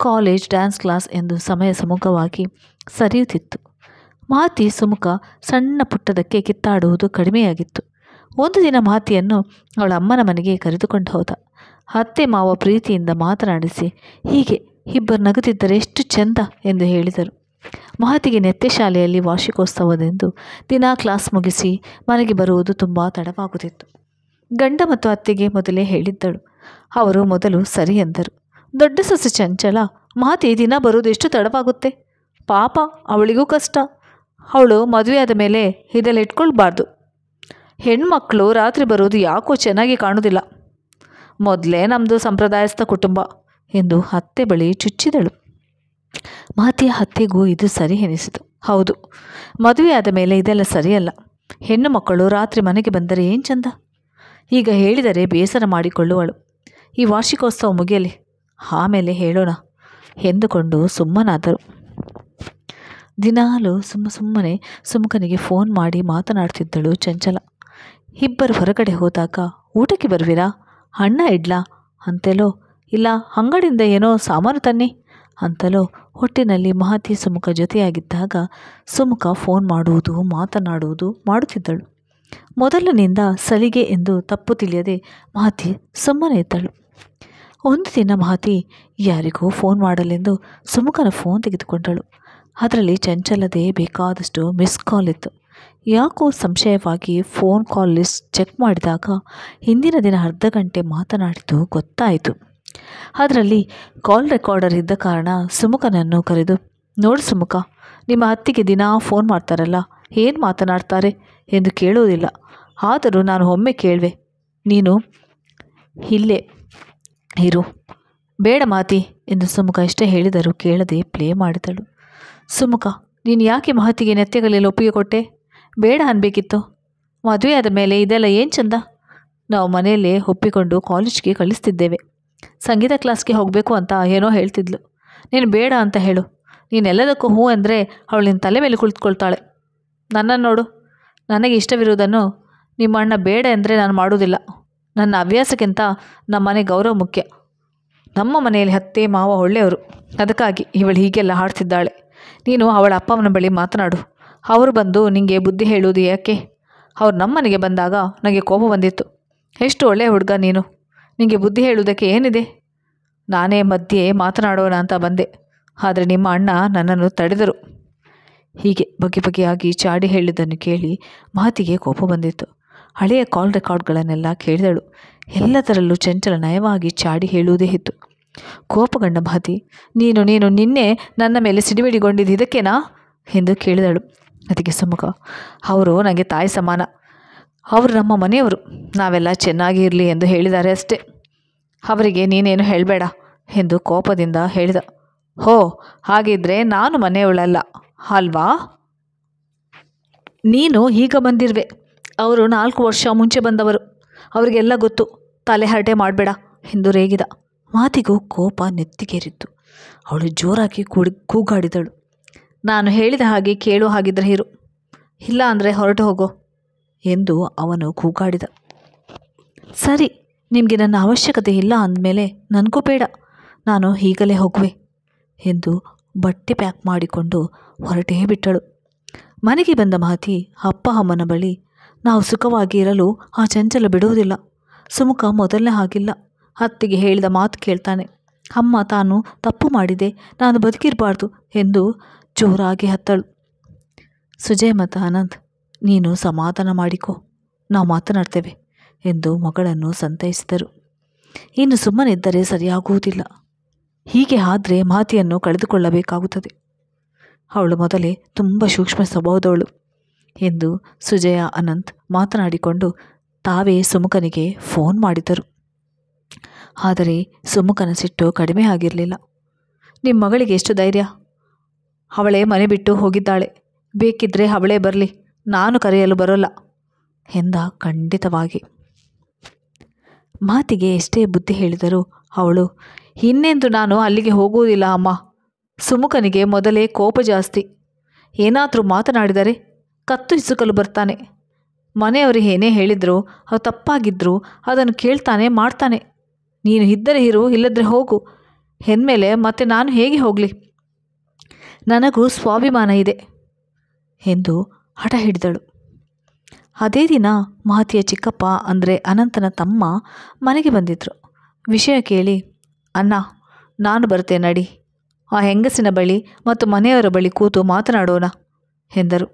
S1: ಕಾಲೇಜ್, ಡ್ಯಾನ್ಸ್ ಕ್ಲಾಸ್ ಎಂದು ಸಮಯ ಸುಮುಖವಾಗಿ ಸರಿಯುತ್ತಿತ್ತು. ಮಹತಿ ಸುಮುಖ ಸಣ್ಣ ಪುಟ್ಟದಕ್ಕೆ ಕಿತ್ತಾಡುವುದು ಕಡಿಮೆಯಾಗಿತ್ತು. ಒಂದು ದಿನ ಮಹತಿಯನ್ನು ಅವಳ ಅಮ್ಮನ ಮನೆಗೆ ಕರೆದುಕೊಂಡು ಹೋದ. ಅತ್ತೆ ಮಾವ ಪ್ರೀತಿಯಿಂದ ಮಾತನಾಡಿಸಿ ಹೀಗೆ ಇಬ್ಬರು ನಗುತ್ತಿದ್ದರೆ ಎಷ್ಟು ಚೆಂದ ಎಂದು ಹೇಳಿದರು. ಮಹತಿಗೆ ನಿತ್ಯ ಶಾಲೆಯಲ್ಲಿ ವಾರ್ಷಿಕೋತ್ಸವದೆಂದು ದಿನಾ ಕ್ಲಾಸ್ ಮುಗಿಸಿ ಮನೆಗೆ ಬರುವುದು ತುಂಬ ತಡವಾಗುತ್ತಿತ್ತು. ಗಂಡ ಮತ್ತು ಅತ್ತೆಗೆ ಮೊದಲೇ ಹೇಳಿದ್ದಳು. ಅವರು ಮೊದಲು ಸರಿ ಎಂದರು. ದೊಡ್ಡ ಸೊಸೆ ಚಂಚಲ, ಮಹತಿ ದಿನ ಬರುವುದು ಎಷ್ಟು ತಡವಾಗುತ್ತೆ, ಪಾಪ ಅವಳಿಗೂ ಕಷ್ಟ. ಅವಳು ಮದುವೆಯಾದ ಮೇಲೆ ಇದೆಲ್ಲ ಇಟ್ಕೊಳ್ಬಾರ್ದು. ಹೆಣ್ಮಕ್ಕಳು ರಾತ್ರಿ ಬರುವುದು ಯಾಕೋ ಚೆನ್ನಾಗಿ ಕಾಣುವುದಿಲ್ಲ. ಮೊದಲೇ ನಮ್ಮದು ಸಂಪ್ರದಾಯಸ್ಥ ಕುಟುಂಬ ಎಂದು ಅತ್ತೆ ಬಳಿ ಚುಚ್ಚಿದಳು. ಮಹತಿಯ ಅತ್ತೆಗೂ ಇದು ಸರಿ ಎನಿಸಿತು. ಹೌದು, ಮದುವೆಯಾದ ಮೇಲೆ ಇದೆಲ್ಲ ಸರಿಯಲ್ಲ. ಹೆಣ್ಣು ಮಕ್ಕಳು ರಾತ್ರಿ ಮನೆಗೆ ಬಂದರೆ ಏನು ಚಂದ. ಈಗ ಹೇಳಿದರೆ ಬೇಸರ ಮಾಡಿಕೊಳ್ಳುವಳು. ಈ ವಾರ್ಷಿಕೋತ್ಸವ ಮುಗಿಯಲಿ, ಆಮೇಲೆ ಹೇಳೋಣ ಎಂದುಕೊಂಡು ಸುಮ್ಮನಾದರು. ದಿನಾಲು ಸುಮ್ಮನೆ ಸುಮುಖನಿಗೆ ಫೋನ್ ಮಾಡಿ ಮಾತನಾಡ್ತಿದ್ದಳು ಚಂಚಲ. ಇಬ್ಬರು ಹೊರಗಡೆ ಹೋದಾಗ ಊಟಕ್ಕೆ ಬರುವಿರಾ, ಅಣ್ಣ ಇಡ್ಲಾ ಅಂತಲೋ, ಇಲ್ಲ ಅಂಗಡಿಯಿಂದ ಏನೋ ಸಾಮಾನು ತನ್ನಿ ಅಂತಲೋ ಹೊಟ್ಟಿನಲ್ಲಿ ಮಹತಿ ಸುಮುಖ ಜೊತೆಯಾಗಿದ್ದಾಗ ಸುಮುಖ ಫೋನ್ ಮಾಡುವುದು ಮಾತನಾಡುವುದು ಮಾಡುತ್ತಿದ್ದಳು. ಮೊದಲಿನಿಂದ ಸಲಿಗೆ ಎಂದು ತಪ್ಪು ತಿಳಿಯದೆ ಮಹತಿ ಸುಮ್ಮನೆ ಇದ್ದಳು. ಒಂದು ದಿನ ಮಹತಿ ಯಾರಿಗೂ ಫೋನ್ ಮಾಡಲೆಂದು ಸುಮುಖನ ಫೋನ್ ತೆಗೆದುಕೊಂಡಳು. ಅದರಲ್ಲಿ ಚಂಚಲದೇ ಬೇಕಾದಷ್ಟು ಮಿಸ್ ಕಾಲ್ ಇತ್ತು. ಯಾಕೋ ಸಂಶಯವಾಗಿ ಫೋನ್ ಕಾಲ್ ಲಿಸ್ಟ್ ಚೆಕ್ ಮಾಡಿದಾಗ ಹಿಂದಿನ ದಿನ ಅರ್ಧ ಗಂಟೆ ಮಾತನಾಡಿದ್ದು ಗೊತ್ತಾಯಿತು. ಅದರಲ್ಲಿ ಕಾಲ್ ರೆಕಾರ್ಡರ್ ಇದ್ದ ಕಾರಣ ಸುಮುಖನನ್ನು ಕರೆದು, ನೋಡು ಸುಮುಖ, ನಿಮ್ಮ ಅತ್ತಿಗೆ ದಿನ ಫೋನ್ ಮಾಡ್ತಾರಲ್ಲ, ಏನು ಮಾತನಾಡ್ತಾರೆ ಎಂದು ಕೇಳುವುದಿಲ್ಲ. ಆದರೂ ನಾನು ಒಮ್ಮೆ ಕೇಳುವೆ, ನೀನು ಇಲ್ಲೇ ಇರು, ಬೇಡ ಮಾತಿ ಎಂದು ಸುಮುಖ ಇಷ್ಟೇ ಹೇಳಿದರೂ ಕೇಳದೆ ಪ್ಲೇ ಮಾಡಿದಳು. ಸುಮುಖ, ನೀನು ಯಾಕೆ ಮಹತಿಗೆ ನೆತ್ತೆಗಲೆಲ್ಲ ಒಪ್ಪಿಗೆ ಕೊಟ್ಟೆ? ಬೇಡ ಅನ್ಬೇಕಿತ್ತು. ಮದುವೆ ಆದ ಮೇಲೆ ಇದೆಲ್ಲ ಏನು ಚಂದ. ನಾವು ಮನೆಯಲ್ಲೇ ಒಪ್ಪಿಕೊಂಡು ಕಾಲೇಜ್ಗೆ ಕಳಿಸ್ತಿದ್ದೇವೆ. ಸಂಗೀತ ಕ್ಲಾಸ್ಗೆ ಹೋಗಬೇಕು ಅಂತ ಏನೋ ಹೇಳ್ತಿದ್ಲು. ನೀನು ಬೇಡ ಅಂತ ಹೇಳು. ನೀನೆಲ್ಲದಕ್ಕೂ ಹ್ಞೂ ಅಂದರೆ ಅವಳು ನಿನ್ನ ತಲೆ ಮೇಲೆ ಕುಳಿತುಕೊಳ್ತಾಳೆ. ನನ್ನನ್ನು ನೋಡು, ನನಗೆ ಇಷ್ಟವಿರುವುದನ್ನು ನಿಮ್ಮ ಅಣ್ಣ ಬೇಡ ಅಂದರೆ ನಾನು ಮಾಡೋದಿಲ್ಲ. ನನ್ನ ಹವ್ಯಾಸಕ್ಕಿಂತ ನಮ್ಮ ಮನೆ ಗೌರವ ಮುಖ್ಯ. ನಮ್ಮ ಮನೆಯಲ್ಲಿ ಅತ್ತೆ ಮಾವ ಒಳ್ಳೆಯವರು, ಅದಕ್ಕಾಗಿ ಇವಳು ಹೀಗೆಲ್ಲ ಹಾಡ್ತಿದ್ದಾಳೆ. ನೀನು ಅವಳ ಅಪ್ಪನ ಬಳಿ ಮಾತನಾಡು. ಅವರು ಬಂದು ನಿನಗೆ ಬುದ್ಧಿ ಹೇಳುವುದು ಯಾಕೆ? ಅವ್ರು ನಮ್ಮ ಮನೆಗೆ ಬಂದಾಗ ನನಗೆ ಕೋಪ ಬಂದಿತ್ತು. ಎಷ್ಟು ಒಳ್ಳೆಯ ಹುಡುಗ ನೀನು, ನಿನಗೆ ಬುದ್ಧಿ ಹೇಳುವುದಕ್ಕೆ ಏನಿದೆ? ನಾನೇ ಮಧ್ಯೆ ಮಾತನಾಡೋಣ ಅಂತ ಬಂದೆ, ಆದರೆ ನಿಮ್ಮ ಅಣ್ಣ ನನ್ನನ್ನು ತಡೆದರು. ಹೀಗೆ ಬಗೆಯಾಗಿ ಚಾಡಿ ಹೇಳಿದ್ದನ್ನು ಕೇಳಿ ಮಹತಿಗೆ ಕೋಪ ಬಂದಿತ್ತು. ಹಳೆಯ ಕಾಲ್ ರೆಕಾರ್ಡ್ಗಳನ್ನೆಲ್ಲ ಕೇಳಿದಳು. ಎಲ್ಲದರಲ್ಲೂ ಚಂಚಲ ನಯವಾಗಿ ಚಾಡಿ ಹೇಳುವುದೇ ಇತ್ತು. ಕೋಪಗೊಂಡ ಮಹತಿ, ನೀನು ನಿನ್ನೆ ನನ್ನ ಮೇಲೆ ಸಿಡಿಮಿಡಿಗೊಂಡಿದ್ದು ಇದಕ್ಕೇನಾ ಎಂದು ಕೇಳಿದಳು. ಅದಕ್ಕೆ ಸುಮುಖ, ಅವರು ನನಗೆ ತಾಯಿ ಸಮಾನ. ಅವರು ನಮ್ಮ ಮನೆಯವರು, ನಾವೆಲ್ಲ ಚೆನ್ನಾಗಿ ಇರಲಿ ಎಂದು ಹೇಳಿದ್ದಾರೆ ಅಷ್ಟೇ. ಅವರಿಗೆ ನೀನೇನು ಹೇಳಬೇಡ ಎಂದು ಕೋಪದಿಂದ ಹೇಳಿದ. ಹೋ, ಹಾಗಿದ್ರೆ ನಾನು ಮನೆಯವಳಲ್ಲ ಅಲ್ವಾ? ನೀನು ಈಗ ಬಂದಿರುವೆ. ಅವರು 4 ವರ್ಷ ಮುಂಚೆ ಬಂದವರು, ಅವರಿಗೆಲ್ಲ ಗೊತ್ತು. ತಲೆ ಹರಟೆ ಮಾಡಬೇಡ ಎಂದು ರೇಗಿದ. ಮಾತಿಗೂ ಕೋಪ ನೆತ್ತಿಗೇರಿತ್ತು. ಅವಳು ಜೋರಾಗಿ ಕೂಗಾಡಿದಳು. ನಾನು ಹೇಳಿದ ಹಾಗೆ ಕೇಳೋ ಹಾಗಿದ್ರೆ ಇರು, ಇಲ್ಲ ಅಂದರೆ ಹೊರಟು ಹೋಗೋ ಎಂದು ಅವನು ಕೂಗಾಡಿದ. ಸರಿ, ನಿಮಗೆ ನನ್ನ ಅವಶ್ಯಕತೆ ಇಲ್ಲ ಅಂದಮೇಲೆ ನನಗೂ ಬೇಡ, ನಾನು ಈಗಲೇ ಹೋಗುವೆ ಎಂದು ಬಟ್ಟೆ ಪ್ಯಾಕ್ ಮಾಡಿಕೊಂಡು ಹೊರಟೇ ಬಿಟ್ಟಳು. ಮನೆಗೆ ಬಂದ ಮಹತಿ ಅಪ್ಪ ಅಮ್ಮನ ಬಳಿ, ನಾವು ಸುಖವಾಗಿ ಇರಲು ಆ ಚಂಚಲ ಬಿಡುವುದಿಲ್ಲ. ಸುಮುಖ ಮೊದಲನೇ ಹಾಗಿಲ್ಲ. ಅತ್ತಿಗೆ ಹೇಳಿದ ಮಾತು ಕೇಳ್ತಾನೆ. ಅಮ್ಮ ತಾನು ತಪ್ಪು ಮಾಡಿದೆ, ನಾನು ಬದುಕಿರಬಾರ್ದು ಎಂದು ಜೋರಾಗಿ ಹತ್ತಳು. ಸುಜಯ್ ಮತ್ತು ಆನಂದ್, ನೀನು ಸಮಾಧಾನ ಮಾಡಿಕೊ, ನಾವು ಮಾತನಾಡ್ತೇವೆ ಎಂದು ಮಗಳನ್ನು ಸಂತೈಸಿದರು. ಇನ್ನು ಸುಮ್ಮನಿದ್ದರೆ ಸರಿಯಾಗುವುದಿಲ್ಲ. ಹೀಗೆ ಆದರೆ ಮಹತಿಯನ್ನು ಕಳೆದುಕೊಳ್ಳಬೇಕಾಗುತ್ತದೆ. ಅವಳು ಮೊದಲೇ ತುಂಬ ಸೂಕ್ಷ್ಮ ಸ್ವಭಾವದವಳು ಎಂದು ಸುಜಯ ಅನಂತ್ ಮಾತನಾಡಿಕೊಂಡು ತಾವೇ ಸುಮುಖನಿಗೆ ಫೋನ್ ಮಾಡಿದರು. ಆದರೆ ಸುಮುಖನ ಸಿಟ್ಟು ಕಡಿಮೆ ಆಗಿರಲಿಲ್ಲ. ನಿಮ್ಮ ಮಗಳಿಗೆ ಎಷ್ಟು ಧೈರ್ಯ? ಅವಳೇ ಮನೆ ಬಿಟ್ಟು ಹೋಗಿದ್ದಾಳೆ, ಬೇಕಿದ್ದರೆ ಅವಳೇ ಬರಲಿ, ನಾನು ಕರೆಯಲು ಬರೋಲ್ಲ ಎಂದ ಖಂಡಿತವಾಗಿ. ಮಾತಿಗೆ ಎಷ್ಟೇ ಬುದ್ಧಿ ಹೇಳಿದರೂ ಅವಳು, ಇನ್ನೆಂದು ನಾನು ಅಲ್ಲಿಗೆ ಹೋಗುವುದಿಲ್ಲ ಅಮ್ಮ. ಸುಮುಖನಿಗೆ ಮೊದಲೇ ಕೋಪ ಜಾಸ್ತಿ. ಏನಾದರೂ ಮಾತನಾಡಿದರೆ ಕತ್ತು ಹಿಸುಕಲು ಬರ್ತಾನೆ. ಮನೆಯವರು ಏನೇ ಹೇಳಿದ್ರು, ಅದು ತಪ್ಪಾಗಿದ್ದರೂ ಅದನ್ನು ಕೇಳ್ತಾನೆ ಮಾಡ್ತಾನೆ. ನೀನು ಇದ್ದರೆ ಇರು, ಇಲ್ಲದ್ರೆ ಹೋಗು ಎಂದಮೇಲೆ ಮತ್ತೆ ನಾನು ಹೇಗೆ ಹೋಗಲಿ? ನನಗೂ ಸ್ವಾಭಿಮಾನ ಇದೆ ಎಂದು ಹಠ ಹಿಡಿದಳು. ಅದೇ ದಿನ ಮಹತಿಯ ಚಿಕ್ಕಪ್ಪ ಅಂದರೆ ಅನಂತನ ತಮ್ಮ ಮನೆಗೆ ಬಂದಿದ್ದರು. ವಿಷಯ ಕೇಳಿ, ಅಣ್ಣ ನಾನು ಬರ್ತೇನೆ ನಡಿ, ಆ ಹೆಂಗಸಿನ ಬಳಿ ಮತ್ತು ಮನೆಯವರ ಬಳಿ ಕೂತು ಮಾತನಾಡೋಣ ಎಂದರು.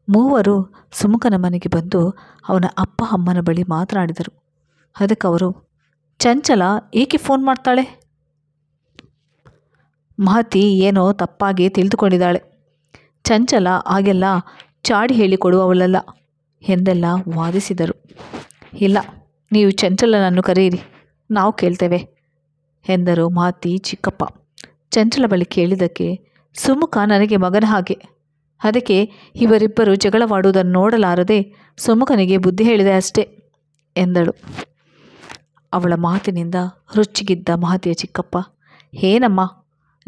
S1: ಮೂವರು ಸುಮುಖನ ಮನೆಗೆ ಬಂದು ಅವನ ಅಪ್ಪ ಅಮ್ಮನ ಬಳಿ ಮಾತನಾಡಿದರು. ಅದಕ್ಕೆ ಅವರು, ಚಂಚಲ ಏಕೆ ಫೋನ್ ಮಾಡ್ತಾಳೆ? ಮಹತಿ ಏನೋ ತಪ್ಪಾಗಿ ತಿಳಿದುಕೊಂಡಿದ್ದಾಳೆ. ಚಂಚಲ ಹಾಗೆಲ್ಲ ಚಾಡಿ ಹೇಳಿಕೊಡುವವಳಲ್ಲ ಎಂದೆಲ್ಲ ವಾದಿಸಿದರು. ಇಲ್ಲ, ನೀವು ಚಂಚಲನನ್ನು ಕರೆಯಿರಿ, ನಾವು ಕೇಳ್ತೇವೆ ಎಂದರು ಮಹತಿ ಚಿಕ್ಕಪ್ಪ. ಚಂಚಲ ಬಳಿ ಕೇಳಿದ್ದಕ್ಕೆ, ಸುಮುಖ ನನಗೆ ಮಗನ ಹಾಗೆ, ಅದಕ್ಕೆ ಇವರಿಬ್ಬರು ಜಗಳವಾಡುವುದನ್ನು ನೋಡಲಾರದೆ ಸುಮುಖನಿಗೆ ಬುದ್ಧಿ ಹೇಳಿದೆ ಅಷ್ಟೇ ಎಂದಳು. ಅವಳ ಮಾತಿನಿಂದ ರುಚಿಗಿದ್ದ ಮಹತಿಯ ಚಿಕ್ಕಪ್ಪ, ಏನಮ್ಮ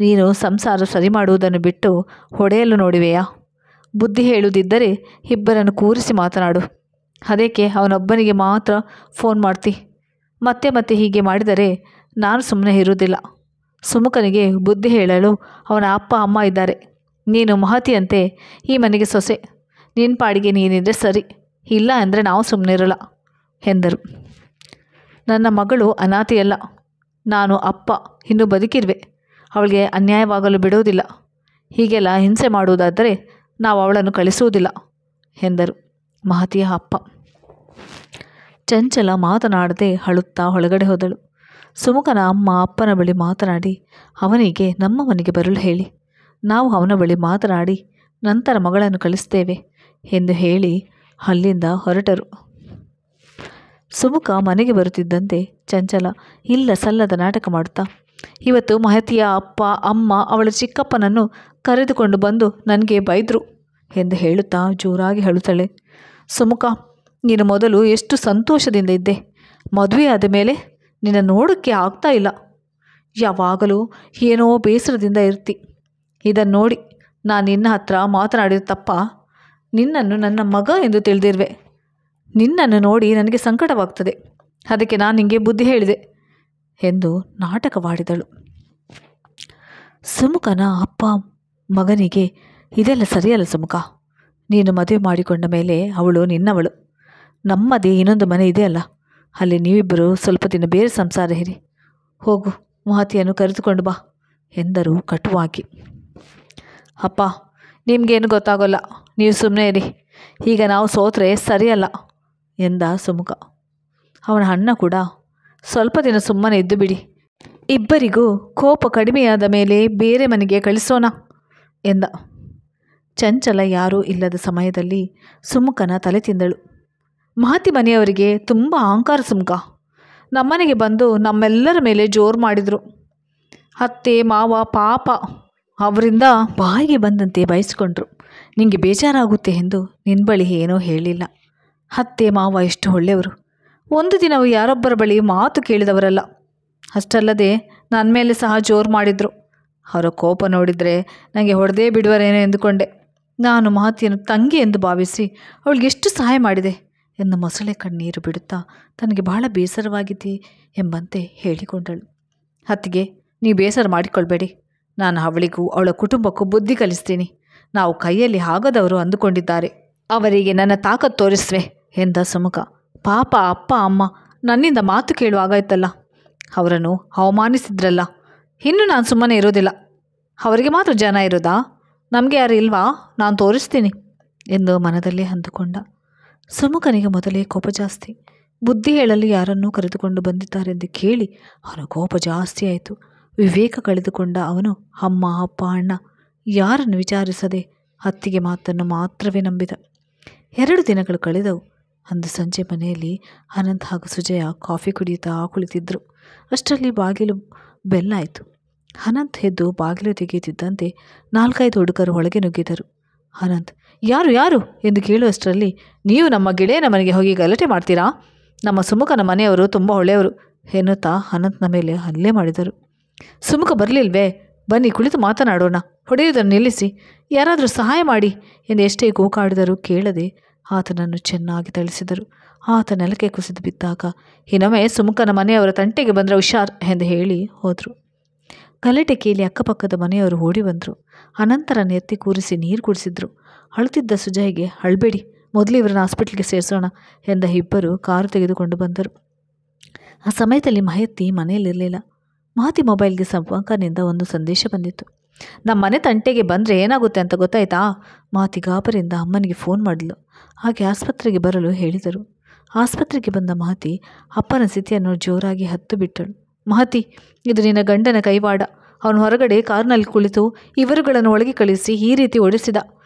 S1: ನೀನು ಸಂಸಾರ ಸರಿ ಮಾಡುವುದನ್ನು ಬಿಟ್ಟು ಹೊಡೆಯಲು ನೋಡಿವೆಯಾ? ಬುದ್ಧಿ ಹೇಳುವುದಿದ್ದರೆ ಇಬ್ಬರನ್ನು ಕೂರಿಸಿ ಮಾತನಾಡು. ಅದಕ್ಕೆ ಅವನೊಬ್ಬನಿಗೆ ಮಾತ್ರ ಫೋನ್ ಮಾಡ್ತಿ. ಮತ್ತೆ ಮತ್ತೆ ಹೀಗೆ ಮಾಡಿದರೆ ನಾನು ಸುಮ್ಮನೆ ಇರುವುದಿಲ್ಲ. ಸುಮುಖನಿಗೆ ಬುದ್ಧಿ ಹೇಳಲು ಅವನ ಅಪ್ಪ ಅಮ್ಮ ಇದ್ದಾರೆ. ನೀನು ಮಹತಿಯಂತೆ ಈ ಮನೆಗೆ ಸೊಸೆ. ನಿನ್ನ ಪಾಡಿಗೆ ನೀನಿದ್ರೆ ಸರಿ, ಇಲ್ಲ ಅಂದರೆ ನಾವು ಸುಮ್ಮನಿರಲ್ಲ ಎಂದರು. ನನ್ನ ಮಗಳು ಅನಾಥೆಯಲ್ಲ. ನಾನು ಅಪ್ಪ ಇನ್ನೂ ಬದುಕಿರುವೆ. ಅವಳಿಗೆ ಅನ್ಯಾಯವಾಗಲು ಬಿಡುವುದಿಲ್ಲ. ಹೀಗೆಲ್ಲ ಹಿಂಸೆ ಮಾಡುವುದಾದರೆ ನಾವು ಅವಳನ್ನು ಕಳಿಸುವುದಿಲ್ಲ ಎಂದರು ಮಹತಿಯ ಅಪ್ಪ. ಚಂಚಲ ಮಾತನಾಡದೆ ಅಳುತ್ತಾ ಒಳಗಡೆ ಹೋದಳು. ಸುಮುಖನ ಅಮ್ಮ ಅಪ್ಪನ ಬಳಿ ಮಾತನಾಡಿ ಅವನಿಗೆ ನಮ್ಮ ಮನೆಗೆ ಬರಲು ಹೇಳಿ, ನಾವು ಅವನ ಬಳಿ ಮಾತನಾಡಿ ನಂತರ ಮಗಳನ್ನು ಕಳಿಸ್ತೇವೆ ಎಂದು ಹೇಳಿ ಅಲ್ಲಿಂದ ಹೊರಟರು. ಸುಮುಖ ಮನೆಗೆ ಬರುತ್ತಿದ್ದಂತೆ ಚಂಚಲ ಇಲ್ಲ ಸಲ್ಲದ ನಾಟಕ ಮಾಡುತ್ತಾ, ಇವತ್ತು ಮಹತಿಯ ಅಪ್ಪ ಅಮ್ಮ ಅವಳ ಚಿಕ್ಕಪ್ಪನನ್ನು ಕರೆದುಕೊಂಡು ಬಂದು ನನಗೆ ಬೈದರು ಎಂದು ಹೇಳುತ್ತಾ ಜೋರಾಗಿ ಅಳುತ್ತಾಳೆ. ಸುಮುಖ, ನೀನು ಮೊದಲು ಎಷ್ಟು ಸಂತೋಷದಿಂದ ಇದ್ದೆ. ಮದುವೆ ಆದ ಮೇಲೆ ನಿನ್ನ ನೋಡೋಕ್ಕೆ ಆಗ್ತಾ ಇಲ್ಲ. ಯಾವಾಗಲೂ ಏನೋ ಬೇಸರದಿಂದ ಇರ್ತಿ. ಇದನ್ನು ನೋಡಿ ನಾನು ನಿನ್ನ ಹತ್ರ ಮಾತನಾಡಿದ ತಪ್ಪ? ನಿನ್ನನ್ನು ನನ್ನ ಮಗ ಎಂದು ತಿಳಿದಿರುವೆ. ನಿನ್ನನ್ನು ನೋಡಿ ನನಗೆ ಸಂಕಟವಾಗ್ತದೆ. ಅದಕ್ಕೆ ನಾನು ನಿನಗೆ ಬುದ್ಧಿ ಹೇಳಿದೆ ಎಂದು ನಾಟಕವಾಡಿದಳು. ಸುಮುಖನ ಅಪ್ಪ ಮಗನಿಗೆ ಇದೆಲ್ಲ ಸರಿಯಲ್ಲ ಸುಮುಖ. ನೀನು ಮದುವೆ ಮಾಡಿಕೊಂಡ ಮೇಲೆ ಅವಳು ನಿನ್ನವಳು. ನಮ್ಮದೇ ಇನ್ನೊಂದು ಮನೆ ಇದೆಯಲ್ಲ, ಅಲ್ಲಿ ನೀವಿಬ್ಬರು ಸ್ವಲ್ಪ ದಿನ ಬೇರೆ ಸಂಸಾರ ಇರಿ. ಹೋಗು, ಮಹತಿಯನ್ನು ಕರೆದುಕೊಂಡು ಬಾ ಎಂದರು ಕಟುವಾಗಿ. ಅಪ್ಪ, ನಿಮಗೇನು ಗೊತ್ತಾಗೋಲ್ಲ, ನೀವು ಸುಮ್ಮನೆ ಇರಿ. ಈಗ ನಾವು ಸೋತ್ರೆ ಸರಿಯಲ್ಲ ಎಂದ ಸುಮುಖ. ಅವನ ಅಣ್ಣ ಕೂಡ ಸ್ವಲ್ಪ ದಿನ ಸುಮ್ಮನೆ ಇದ್ದು ಬಿಡಿ, ಇಬ್ಬರಿಗೂ ಕೋಪ ಕಡಿಮೆಯಾದ ಮೇಲೆ ಬೇರೆ ಮನೆಗೆ ಕಳಿಸೋಣ ಎಂದ. ಚಂಚಲ ಯಾರೂ ಇಲ್ಲದ ಸಮಯದಲ್ಲಿ ಸುಮುಖನ ತಲೆ ತಿಂದಳು. ಮಹತಿ ಮನೆಯವರಿಗೆ ತುಂಬ ಅಹಂಕಾರ ಸುಮುಖ. ನಮ್ಮನೆಗೆ ಬಂದು ನಮ್ಮೆಲ್ಲರ ಮೇಲೆ ಜೋರು ಮಾಡಿದರು. ಅತ್ತೆ ಮಾವ ಪಾಪ ಅವರಿಂದ ಬಾಯಿಗೆ ಬಂದಂತೆ ಬಯಸ್ಕೊಂಡ್ರು. ನಿನಗೆ ಬೇಜಾರಾಗುತ್ತೆ ಎಂದು ನಿನ್ನ ಬಳಿ ಏನೂ ಹೇಳಿಲ್ಲ. ಅತ್ತೆ ಮಾವ ಎಷ್ಟು ಒಳ್ಳೆಯವರು. ಒಂದು ದಿನವೂ ಯಾರೊಬ್ಬರ ಬಳಿ ಮಾತು ಕೇಳಿದವರಲ್ಲ. ಅಷ್ಟಲ್ಲದೆ ನನ್ನ ಮೇಲೆ ಸಹ ಜೋರು ಮಾಡಿದರು. ಅವರ ಕೋಪ ನೋಡಿದರೆ ನನಗೆ ಹೊಡೆದೇ ಬಿಡುವರೇನೋ ಎಂದುಕೊಂಡೆ. ನಾನು ಮಹತಿಯನ್ನು ತಂಗಿ ಎಂದು ಭಾವಿಸಿ ಅವಳಿಗೆ ಎಷ್ಟು ಸಹಾಯ ಮಾಡಿದೆ ಎಂದು ಮೊಸಳೆ ಕಣ್ಣೀರು ಬಿಡುತ್ತಾ ತನಗೆ ಬಹಳ ಬೇಸರವಾಗಿದೆ ಎಂಬಂತೆ ಹೇಳಿಕೊಂಡಳು. ಅತ್ತಿಗೆ, ನೀವು ಬೇಸರ ಮಾಡಿಕೊಳ್ಬೇಡಿ. ನಾನು ಅವಳಿಗೂ ಅವಳ ಕುಟುಂಬಕ್ಕೂ ಬುದ್ಧಿ ಕಲಿಸ್ತೀನಿ. ನಾವು ಕೈಯಲ್ಲಿ ಆಗದವರು ಅಂದುಕೊಂಡಿದ್ದಾರೆ. ಅವರಿಗೆ ನನ್ನ ತಾಕತ್ತು ತೋರಿಸುವೆ ಎಂದ ಸುಮುಖ. ಪಾಪ ಅಪ್ಪ ಅಮ್ಮ ನನ್ನಿಂದ ಮಾತು ಕೇಳುವಾಗಾಯ್ತಲ್ಲ. ಅವರನ್ನು ಅವಮಾನಿಸಿದ್ರಲ್ಲ. ಇನ್ನು ನಾನು ಸುಮ್ಮನೆ ಇರೋದಿಲ್ಲ. ಅವರಿಗೆ ಮಾತ್ರ ಜನ ಇರೋದಾ? ನಮಗೆ ಯಾರು ಇಲ್ವಾ? ನಾನು ತೋರಿಸ್ತೀನಿ ಎಂದು ಮನದಲ್ಲೇ ಅಂದುಕೊಂಡ. ಸುಮುಖನಿಗೆ ಮೊದಲೇ ಕೋಪ ಜಾಸ್ತಿ. ಬುದ್ಧಿ ಹೇಳಲು ಯಾರನ್ನೂ ಕರೆದುಕೊಂಡು ಬಂದಿದ್ದಾರೆಂದು ಕೇಳಿ ಅವನ ಕೋಪ ಜಾಸ್ತಿ ಆಯಿತು. ವಿವೇಕ ಕಳೆದುಕೊಂಡ ಅವನು ಅಮ್ಮ ಅಪ್ಪ ಅಣ್ಣ ಯಾರನ್ನು ವಿಚಾರಿಸದೆ ಅತ್ತಿಗೆ ಮಾತನ್ನು ಮಾತ್ರವೇ ನಂಬಿದ. 2 ದಿನಗಳು ಕಳೆದವು. ಅಂದು ಸಂಜೆ ಮನೆಯಲ್ಲಿ ಅನಂತ್ ಹಾಗೂ ಸುಜಯ ಕಾಫಿ ಕುಡಿಯುತ್ತಾ ಕುಳಿತಿದ್ದರು. ಅಷ್ಟರಲ್ಲಿ ಬಾಗಿಲು ಬೆಲ್ಲಾಯಿತು. ಅನಂತ್ ಎದ್ದು ಬಾಗಿಲು ತೆಗೆಯುತ್ತಿದ್ದಂತೆ 4-5 ಹುಡುಗರು ಒಳಗೆ ನುಗ್ಗಿದರು. ಅನಂತ್, ಯಾರು ಯಾರು ಎಂದು ಕೇಳುವಷ್ಟರಲ್ಲಿ, ನೀವು ನಮ್ಮ ಗೆಳೆಯನ ಮನೆಗೆ ಹೋಗಿ ಗಲಾಟೆ ಮಾಡ್ತೀರಾ? ನಮ್ಮ ಸುಮುಖನ ಮನೆಯವರು ತುಂಬ ಒಳ್ಳೆಯವರು ಎನ್ನುತ್ತಾ ಅನಂತ್ನ ಮೇಲೆ ಹಲ್ಲೆ ಮಾಡಿದರು. ಸುಮುಖ ಬರಲಿಲ್ವೇ? ಬನ್ನಿ ಕುಳಿತು ಮಾತನಾಡೋಣ. ಹೊಡೆಯುವುದನ್ನು ನಿಲ್ಲಿಸಿ, ಯಾರಾದರೂ ಸಹಾಯ ಮಾಡಿ ಎಂದು ಎಷ್ಟೇ ಕೂಗಾಡಿದರೂ ಕೇಳದೆ ಆತನನ್ನು ಚೆನ್ನಾಗಿ ಥಳಿಸಿದರು. ಆತ ನೆಲಕ್ಕೆ ಕುಸಿದು ಬಿದ್ದಾಗ, ಇನ್ನೊಮ್ಮೆ ಸುಮುಖನ ಮನೆಯವರ ತಂಟೆಗೆ ಬಂದರೆ ಹುಷಾರ್ ಎಂದು ಹೇಳಿ ಹೋದರು. ಗಲಾಟೆ ಕೇಳಿ ಅಕ್ಕಪಕ್ಕದ ಮನೆಯವರು ಓಡಿ ಬಂದರು. ಅನಂತರನ್ನು ಎತ್ತಿ ಕೂರಿಸಿ ನೀರು ಕುಡಿಸಿದ್ರು. ಅಳುತ್ತಿದ್ದ ಸುಜಯ್ಗೆ, ಅಳಬೇಡಿ, ಮೊದಲು ಇವರನ್ನು ಹಾಸ್ಪಿಟ್ಲಿಗೆ ಸೇರಿಸೋಣ ಎಂದ ಇಬ್ಬರು ಕಾರು ತೆಗೆದುಕೊಂಡು ಬಂದರು. ಆ ಸಮಯದಲ್ಲಿ ಮಹತಿ ಮನೆಯಲ್ಲಿರಲಿಲ್ಲ. ಮಹತಿ ಮೊಬೈಲ್ಗೆ ಸಂಪರ್ಕನಿಂದ ಒಂದು ಸಂದೇಶ ಬಂದಿತ್ತು. ನಮ್ಮ ಮನೆ ತಂಟೆಗೆ ಬಂದರೆ ಏನಾಗುತ್ತೆ ಅಂತ ಗೊತ್ತಾಯ್ತಾ? ಮಹತಿ ಗಾಬರಿಯಿಂದ ಅಮ್ಮನಿಗೆ ಫೋನ್ ಮಾಡಿದ್ಲು. ಹಾಗೆ ಆಸ್ಪತ್ರೆಗೆ ಬರಲು ಹೇಳಿದರು. ಆಸ್ಪತ್ರೆಗೆ ಬಂದ ಮಹತಿ ಅಪ್ಪನ ಸ್ಥಿತಿಯನ್ನು ಜೋರಾಗಿ ಹತ್ತು ಬಿಟ್ಟಳು. ಮಹತಿ, ಇದು ನಿನ್ನ ಗಂಡನ ಕೈವಾಡ. ಅವನು ಹೊರಗಡೆ ಕಾರ್ನಲ್ಲಿ ಕುಳಿತು ಇವರುಗಳನ್ನು ಒಳಗೆ ಕಳಿಸಿ ಈ ರೀತಿ ಓಡಿಸಿದ.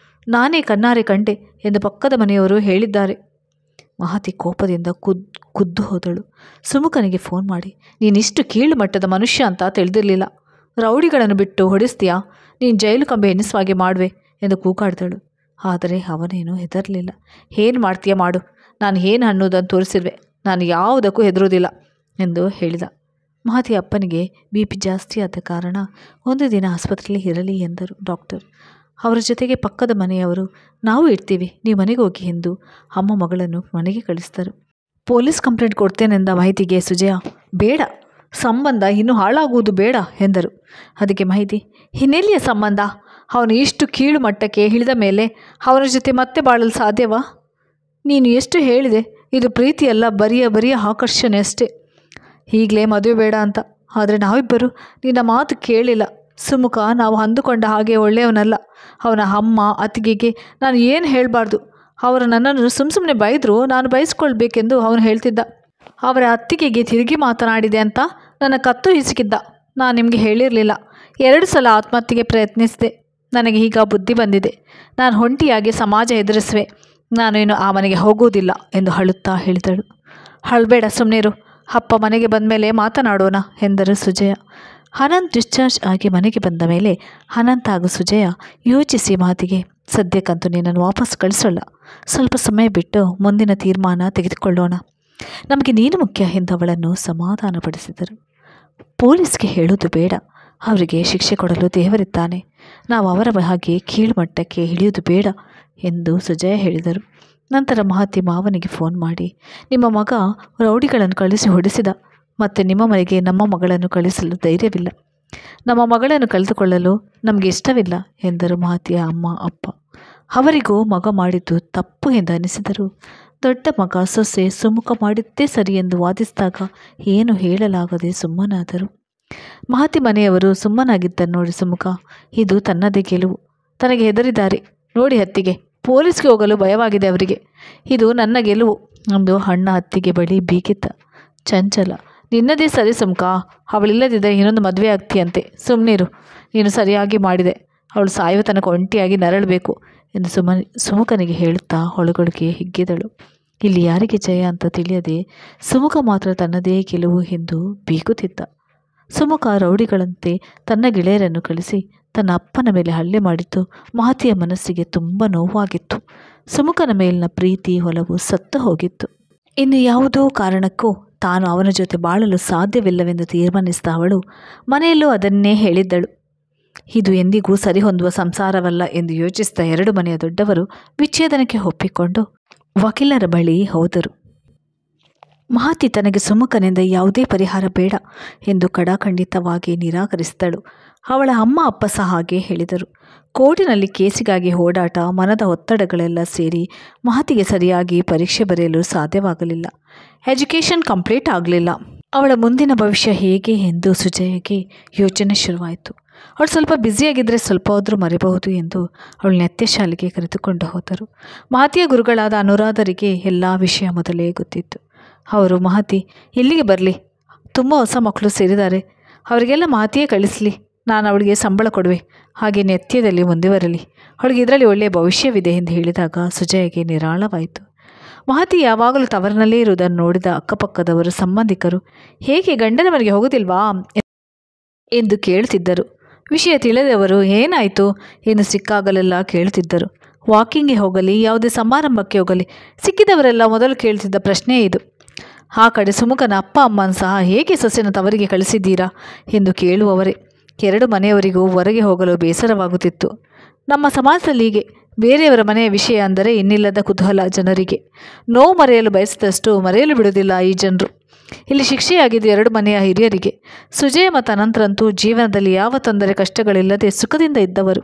S1: ನಾನೇ ಕಣ್ಣಾರೆ ಕಂಡೆ ಎಂದು ಪಕ್ಕದ ಮನೆಯವರು ಹೇಳಿದ್ದಾರೆ. ಮಹತಿ ಕೋಪದಿಂದ ಕುದ್ದು ಹೋದಳು. ಸುಮುಖನಿಗೆ ಫೋನ್ ಮಾಡಿ, ನೀನಿಷ್ಟು ಕೀಳು ಮಟ್ಟದ ಮನುಷ್ಯ ಅಂತ ತಿಳಿದಿರಲಿಲ್ಲ. ರೌಡಿಗಳನ್ನು ಬಿಟ್ಟು ಹೊಡಿಸ್ತೀಯಾ? ನೀನು ಜೈಲು ಕಂಬೆ ಎನ್ನಿಸುವಾಗೆ ಮಾಡುವೆ ಎಂದು ಕೂಗಾಡಿದಳು. ಆದರೆ ಅವನೇನು ಹೆದರಲಿಲ್ಲ. ಏನು ಮಾಡ್ತೀಯ ಮಾಡು, ನಾನು ಏನು ಅನ್ನೋದನ್ನು ತೋರಿಸಿರುವೆ, ನಾನು ಯಾವುದಕ್ಕೂ ಹೆದರೋದಿಲ್ಲ ಎಂದು ಹೇಳಿದ. ಮಹತಿ ಅಪ್ಪನಿಗೆ BP ಜಾಸ್ತಿ ಆದ ಕಾರಣ ಒಂದು ದಿನ ಆಸ್ಪತ್ರೆಯಲ್ಲಿ ಇರಲಿ ಎಂದರು ಡಾಕ್ಟರ್. ಅವರ ಜೊತೆಗೆ ಪಕ್ಕದ ಮನೆಯವರು ನಾವು ಇರ್ತೀವಿ, ನೀವು ಮನೆಗೆ ಹೋಗಿ ಎಂದು ಅಮ್ಮ ಮಗಳನ್ನು ಮನೆಗೆ ಕಳಿಸಿದರು. ಪೊಲೀಸ್ ಕಂಪ್ಲೇಂಟ್ ಕೊಡ್ತೇನೆಂದ ಮಾಹಿತಿಗೆ ಸುಜಯ ಬೇಡ, ಸಂಬಂಧ ಇನ್ನೂ ಹಾಳಾಗುವುದು ಬೇಡ ಎಂದರು. ಅದಕ್ಕೆ ಮಾಹಿತಿ, ಇನ್ನೆಲ್ಲಿಯ ಸಂಬಂಧ? ಅವನು ಇಷ್ಟು ಕೀಳು ಮಟ್ಟಕ್ಕೆ ಇಳಿದ ಮೇಲೆ ಅವನ ಜೊತೆ ಮತ್ತೆ ಬಾಳಲು ಸಾಧ್ಯವಾ? ನೀನು ಎಷ್ಟು ಹೇಳಿದೆ, ಇದು ಪ್ರೀತಿಯಲ್ಲ, ಬರಿಯ ಆಕರ್ಷಣೆ ಅಷ್ಟೇ. ಈಗಲೇ ಮದುವೆ ಬೇಡ ಅಂತ. ಆದರೆ ನಾವಿಬ್ಬರು ನಿನ್ನ ಮಾತು ಕೇಳಿಲ್ಲ ಸುಮುಖ. ನಾವು ಅಂದುಕೊಂಡ ಹಾಗೆ ಒಳ್ಳೆಯವನಲ್ಲ. ಅವನ ಅಮ್ಮ ಅತ್ತಿಗೆಗೆ ನಾನು ಏನು ಹೇಳಬಾರ್ದು. ಅವರು ನನ್ನನ್ನು ಸುಮ್ಮನೆ ಬೈದರು, ನಾನು ಬಯಸ್ಕೊಳ್ಬೇಕೆಂದು ಅವನು ಹೇಳ್ತಿದ್ದ. ಅವರ ಅತ್ತಿಗೆಗೆ ತಿರುಗಿ ಮಾತನಾಡಿದೆ ಅಂತ ನನ್ನ ಕತ್ತು ಹಿಸುಕಿದ್ದ. ನಾನು ನಿಮಗೆ ಹೇಳಿರಲಿಲ್ಲ. 2 ಸಲ ಆತ್ಮಹತ್ಯೆಗೆ ಪ್ರಯತ್ನಿಸಿದೆ. ನನಗೆ ಈಗ ಬುದ್ಧಿ ಬಂದಿದೆ. ನಾನು ಒಂಟಿಯಾಗಿ ಸಮಾಜ ಎದುರಿಸುವೆ. ನಾನು ಇನ್ನು ಆ ಮನೆಗೆ ಹೋಗುವುದಿಲ್ಲ ಎಂದು ಅಳುತ್ತಾ ಹೇಳಿದಳು. ಅಳಬೇಡ, ಸುಮ್ಮನಿರು. ಅಪ್ಪ ಮನೆಗೆ ಬಂದ ಮೇಲೆ ಮಾತನಾಡೋಣ ಎಂದರು ಸುಜಯ. ಅನಂತ್ ಡಿಸ್ಚಾರ್ಜ್ ಆಗಿ ಮನೆಗೆ ಬಂದ ಮೇಲೆ ಅನಂತ್ ಹಾಗೂ ಸುಜಯ ಯೋಚಿಸಿ ಮಾತಿಗೆ, ಸದ್ಯಕ್ಕಂತೂ ನಿನ್ನನ್ನು ವಾಪಸ್ ಕಳಿಸೋಲ್ಲ, ಸ್ವಲ್ಪ ಸಮಯ ಬಿಟ್ಟು ಮುಂದಿನ ತೀರ್ಮಾನ ತೆಗೆದುಕೊಳ್ಳೋಣ. ನಮಗೆ ನೀನು ಮುಖ್ಯ ಎಂದು ಅವಳನ್ನು ಸಮಾಧಾನಪಡಿಸಿದರು. ಪೊಲೀಸ್ಗೆ ಹೇಳೋದು ಬೇಡ, ಅವರಿಗೆ ಶಿಕ್ಷೆ ಕೊಡಲು ದೇವರಿದ್ದಾನೆ. ನಾವು ಅವರ ಹಾಗೆ ಕೀಳುಮಟ್ಟಕ್ಕೆ ಇಳಿಯೋದು ಬೇಡ ಎಂದು ಸುಜಯ ಹೇಳಿದರು. ನಂತರ ಮಹತಿ ಮಾವನಿಗೆ ಫೋನ್ ಮಾಡಿ, ನಿಮ್ಮ ಮಗ ರೌಡಿಗಳನ್ನು ಕಳಿಸಿ ಹೊಡೆಸಿದ, ಮತ್ತು ನಿಮ್ಮ ಮನೆಗೆ ನಮ್ಮ ಮಗಳನ್ನು ಕಳಿಸಲು ಧೈರ್ಯವಿಲ್ಲ. ನಮ್ಮ ಮಗಳನ್ನು ಕಳೆದುಕೊಳ್ಳಲು ನಮಗೆ ಇಷ್ಟವಿಲ್ಲ ಎಂದರು ಮಹತಿಯ ಅಮ್ಮ ಅಪ್ಪ. ಅವರಿಗೂ ಮಗ ಮಾಡಿದ್ದು ತಪ್ಪು ಎಂದು ಅನಿಸಿದರು. ದೊಡ್ಡ ಮಗ ಸೊಸೆ ಸುಮುಖ ಮಾಡಿದ್ದೇ ಸರಿ ಎಂದು ವಾದಿಸಿದಾಗ ಏನು ಹೇಳಲಾಗದೆ ಸುಮ್ಮನಾದರು. ಮಹತಿ ಮನೆಯವರು ಸುಮ್ಮನಾಗಿದ್ದರು ನೋಡಿ ಸುಮುಖ. ಇದು ತನ್ನದೇ ಗೆಲುವು. ತನಗೆ ಹೆದರಿದ್ದಾರೆ ನೋಡಿ ಅತ್ತಿಗೆ. ಪೊಲೀಸ್ಗೆ ಹೋಗಲು ಭಯವಾಗಿದೆ ಅವರಿಗೆ. ಇದು ನನ್ನ ಗೆಲುವು ಎಂದು ಅಣ್ಣ ಅತ್ತಿಗೆ ಬಳಿ ಬೀಗಿದ್ದ. ಚಂಚಲ, ನಿನ್ನದೇ ಸರಿ ಸುಮುಖ. ಅವಳಿಲ್ಲದಿದ್ದರೆ ಇನ್ನೊಂದು ಮದುವೆ ಆಗ್ತೀಯಂತೆ. ಸುಮ್ಮನಿರು, ನೀನು ಸರಿಯಾಗಿ ಮಾಡಿದೆ. ಅವಳು ಸಾಯುವ ತನಕ ಒಂಟಿಯಾಗಿ ನರಳಬೇಕು ಎಂದು ಸುಮುಖನಿಗೆ ಹೇಳುತ್ತಾ ಒಳಗೊಳಗೆ ಹಿಗ್ಗಿದಳು. ಇಲ್ಲಿ ಯಾರಿಗೆ ಜಯ ಅಂತ ತಿಳಿಯದೆ ಸುಮುಖ ಮಾತ್ರ ತನ್ನದೇ ಗೆಲುವು ಎಂದು ಬೀಗುತ್ತಿದ್ದ. ಸುಮುಖ ರೌಡಿಗಳಂತೆ ತನ್ನ ಗೆಳೆಯರನ್ನು ಕಳಿಸಿ ತನ್ನ ಅಪ್ಪನ ಮೇಲೆ ಹಲ್ಲೆ ಮಾಡಿದ್ದು ಮಹತಿಯ ಮನಸ್ಸಿಗೆ ತುಂಬ ನೋವಾಗಿತ್ತು. ಸುಮುಖನ ಮೇಲಿನ ಪ್ರೀತಿ ಒಲವು ಸತ್ತು ಹೋಗಿತ್ತು. ಇನ್ನು ಯಾವುದೋ ಕಾರಣಕ್ಕೂ ತಾನು ಅವನ ಜೊತೆ ಬಾಳಲು ಸಾಧ್ಯವಿಲ್ಲವೆಂದು ತೀರ್ಮಾನಿಸಿದ ಅವಳು ಮನೆಯಲ್ಲೂ ಅದನ್ನೇ ಹೇಳಿದ್ದಳು. ಇದು ಎಂದಿಗೂ ಸರಿಹೊಂದುವ ಸಂಸಾರವಲ್ಲ ಎಂದು ಯೋಚಿಸಿದ 2 ಮನೆಯ ದೊಡ್ಡವರು ವಿಚ್ಛೇದನಕ್ಕೆ ಒಪ್ಪಿಕೊಂಡು ವಕೀಲರ ಬಳಿ ಹೋದರು. ಮಹತಿ ತನಗೆ ಸುಮುಖನಿಂದ ಯಾವುದೇ ಪರಿಹಾರ ಬೇಡ ಎಂದು ಕಡಾಖಂಡಿತವಾಗಿ ನಿರಾಕರಿಸಿದಳು. ಅವಳ ಅಮ್ಮ ಅಪ್ಪ ಸಹ ಹಾಗೆ ಹೇಳಿದರು. ಕೋರ್ಟಿನಲ್ಲಿ ಕೇಸಿಗಾಗಿ ಓಡಾಟ, ಮನದ ಒತ್ತಡಗಳೆಲ್ಲ ಸೇರಿ ಮಹತಿಗೆ ಸರಿಯಾಗಿ ಪರೀಕ್ಷೆ ಬರೆಯಲು ಸಾಧ್ಯವಾಗಲಿಲ್ಲ. ಎಜುಕೇಷನ್ ಕಂಪ್ಲೀಟ್ ಆಗಲಿಲ್ಲ. ಅವಳ ಮುಂದಿನ ಭವಿಷ್ಯ ಹೇಗೆ ಎಂದು ಸುಜಯಗೆ ಯೋಚನೆ ಶುರುವಾಯಿತು. ಅವಳು ಸ್ವಲ್ಪ ಬ್ಯುಸಿಯಾಗಿದ್ದರೆ ಸ್ವಲ್ಪ ಹೋದರೂ ಮರೆಯಬಹುದು ಎಂದು ಅವಳು ನಿತ್ಯ ಶಾಲೆಗೆ ಕರೆದುಕೊಂಡು ಹೋದರು. ಮಹತಿಯ ಗುರುಗಳಾದ ಅನುರಾಧರಿಗೆ ಎಲ್ಲ ವಿಷಯ ಮೊದಲೇ ಗೊತ್ತಿತ್ತು. ಅವರು, ಮಹತಿ ಇಲ್ಲಿಗೆ ಬರಲಿ, ತುಂಬ ಹೊಸ ಮಕ್ಕಳು ಸೇರಿದ್ದಾರೆ, ಅವರಿಗೆಲ್ಲ ಮಹತಿಯೇ ಕಳಿಸಲಿ, ನಾನು ಅವಳಿಗೆ ಸಂಬಳ ಕೊಡುವೆ, ಹಾಗೆ ನಿತ್ಯದಲ್ಲಿ ಮುಂದೆ ಬರಲಿ, ಅವಳಿಗೆ ಇದರಲ್ಲಿ ಒಳ್ಳೆಯ ಭವಿಷ್ಯವಿದೆ ಎಂದು ಹೇಳಿದಾಗ ಸುಜಯಗೆ ನಿರಾಳವಾಯಿತು. ಮಹತಿ ಯಾವಾಗಲೂ ತವರಿನಲ್ಲೇ ಇರುವುದನ್ನು ನೋಡಿದ ಅಕ್ಕಪಕ್ಕದವರು ಸಂಬಂಧಿಕರು ಹೇಗೆ ಗಂಡನ ಮನೆಗೆ ಹೋಗುತ್ತಿಲ್ವಾ ಎಂದು ಕೇಳುತ್ತಿದ್ದರು. ವಿಷಯ ತಿಳಿದವರು ಏನಾಯಿತು ಎಂದು ಸಿಕ್ಕಾಗಲೆಲ್ಲ ಕೇಳುತ್ತಿದ್ದರು. ವಾಕಿಂಗ್ಗೆ ಹೋಗಲಿ, ಯಾವುದೇ ಸಮಾರಂಭಕ್ಕೆ ಹೋಗಲಿ ಸಿಕ್ಕಿದವರೆಲ್ಲ ಮೊದಲು ಕೇಳುತ್ತಿದ್ದ ಪ್ರಶ್ನೆ ಇದು. ಆ ಕಡೆ ಸುಮುಖನ ಅಪ್ಪ ಅಮ್ಮನ ಸಹ ಹೇಗೆ ಸೊಸೆನ ತವರಿಗೆ ಕಳಿಸಿದ್ದೀರಾ ಎಂದು ಕೇಳುವವರೇ. 2 ಮನೆಯವರಿಗೂ ಹೊರಗೆ ಹೋಗಲು ಬೇಸರವಾಗುತ್ತಿತ್ತು. ನಮ್ಮ ಸಮಾಜದಲ್ಲಿ ಹೀಗೆ ಬೇರೆಯವರ ಮನೆಯ ವಿಷಯ ಅಂದರೆ ಇನ್ನಿಲ್ಲದ ಕುತೂಹಲ ಜನರಿಗೆ. ನೋವು ಮರೆಯಲು ಬಯಸಿದಷ್ಟು ಮರೆಯಲು ಬಿಡುವುದಿಲ್ಲ ಈ ಜನರು. ಇಲ್ಲಿ ಶಿಕ್ಷೆಯಾಗಿದ್ದು 2 ಮನೆಯ ಹಿರಿಯರಿಗೆ. ಸುಜಯ ಮತ್ತು ಅನಂತರಂತೂ ಜೀವನದಲ್ಲಿ ಯಾವ ತೊಂದರೆ ಕಷ್ಟಗಳಿಲ್ಲದೆ ಸುಖದಿಂದ ಇದ್ದವರು.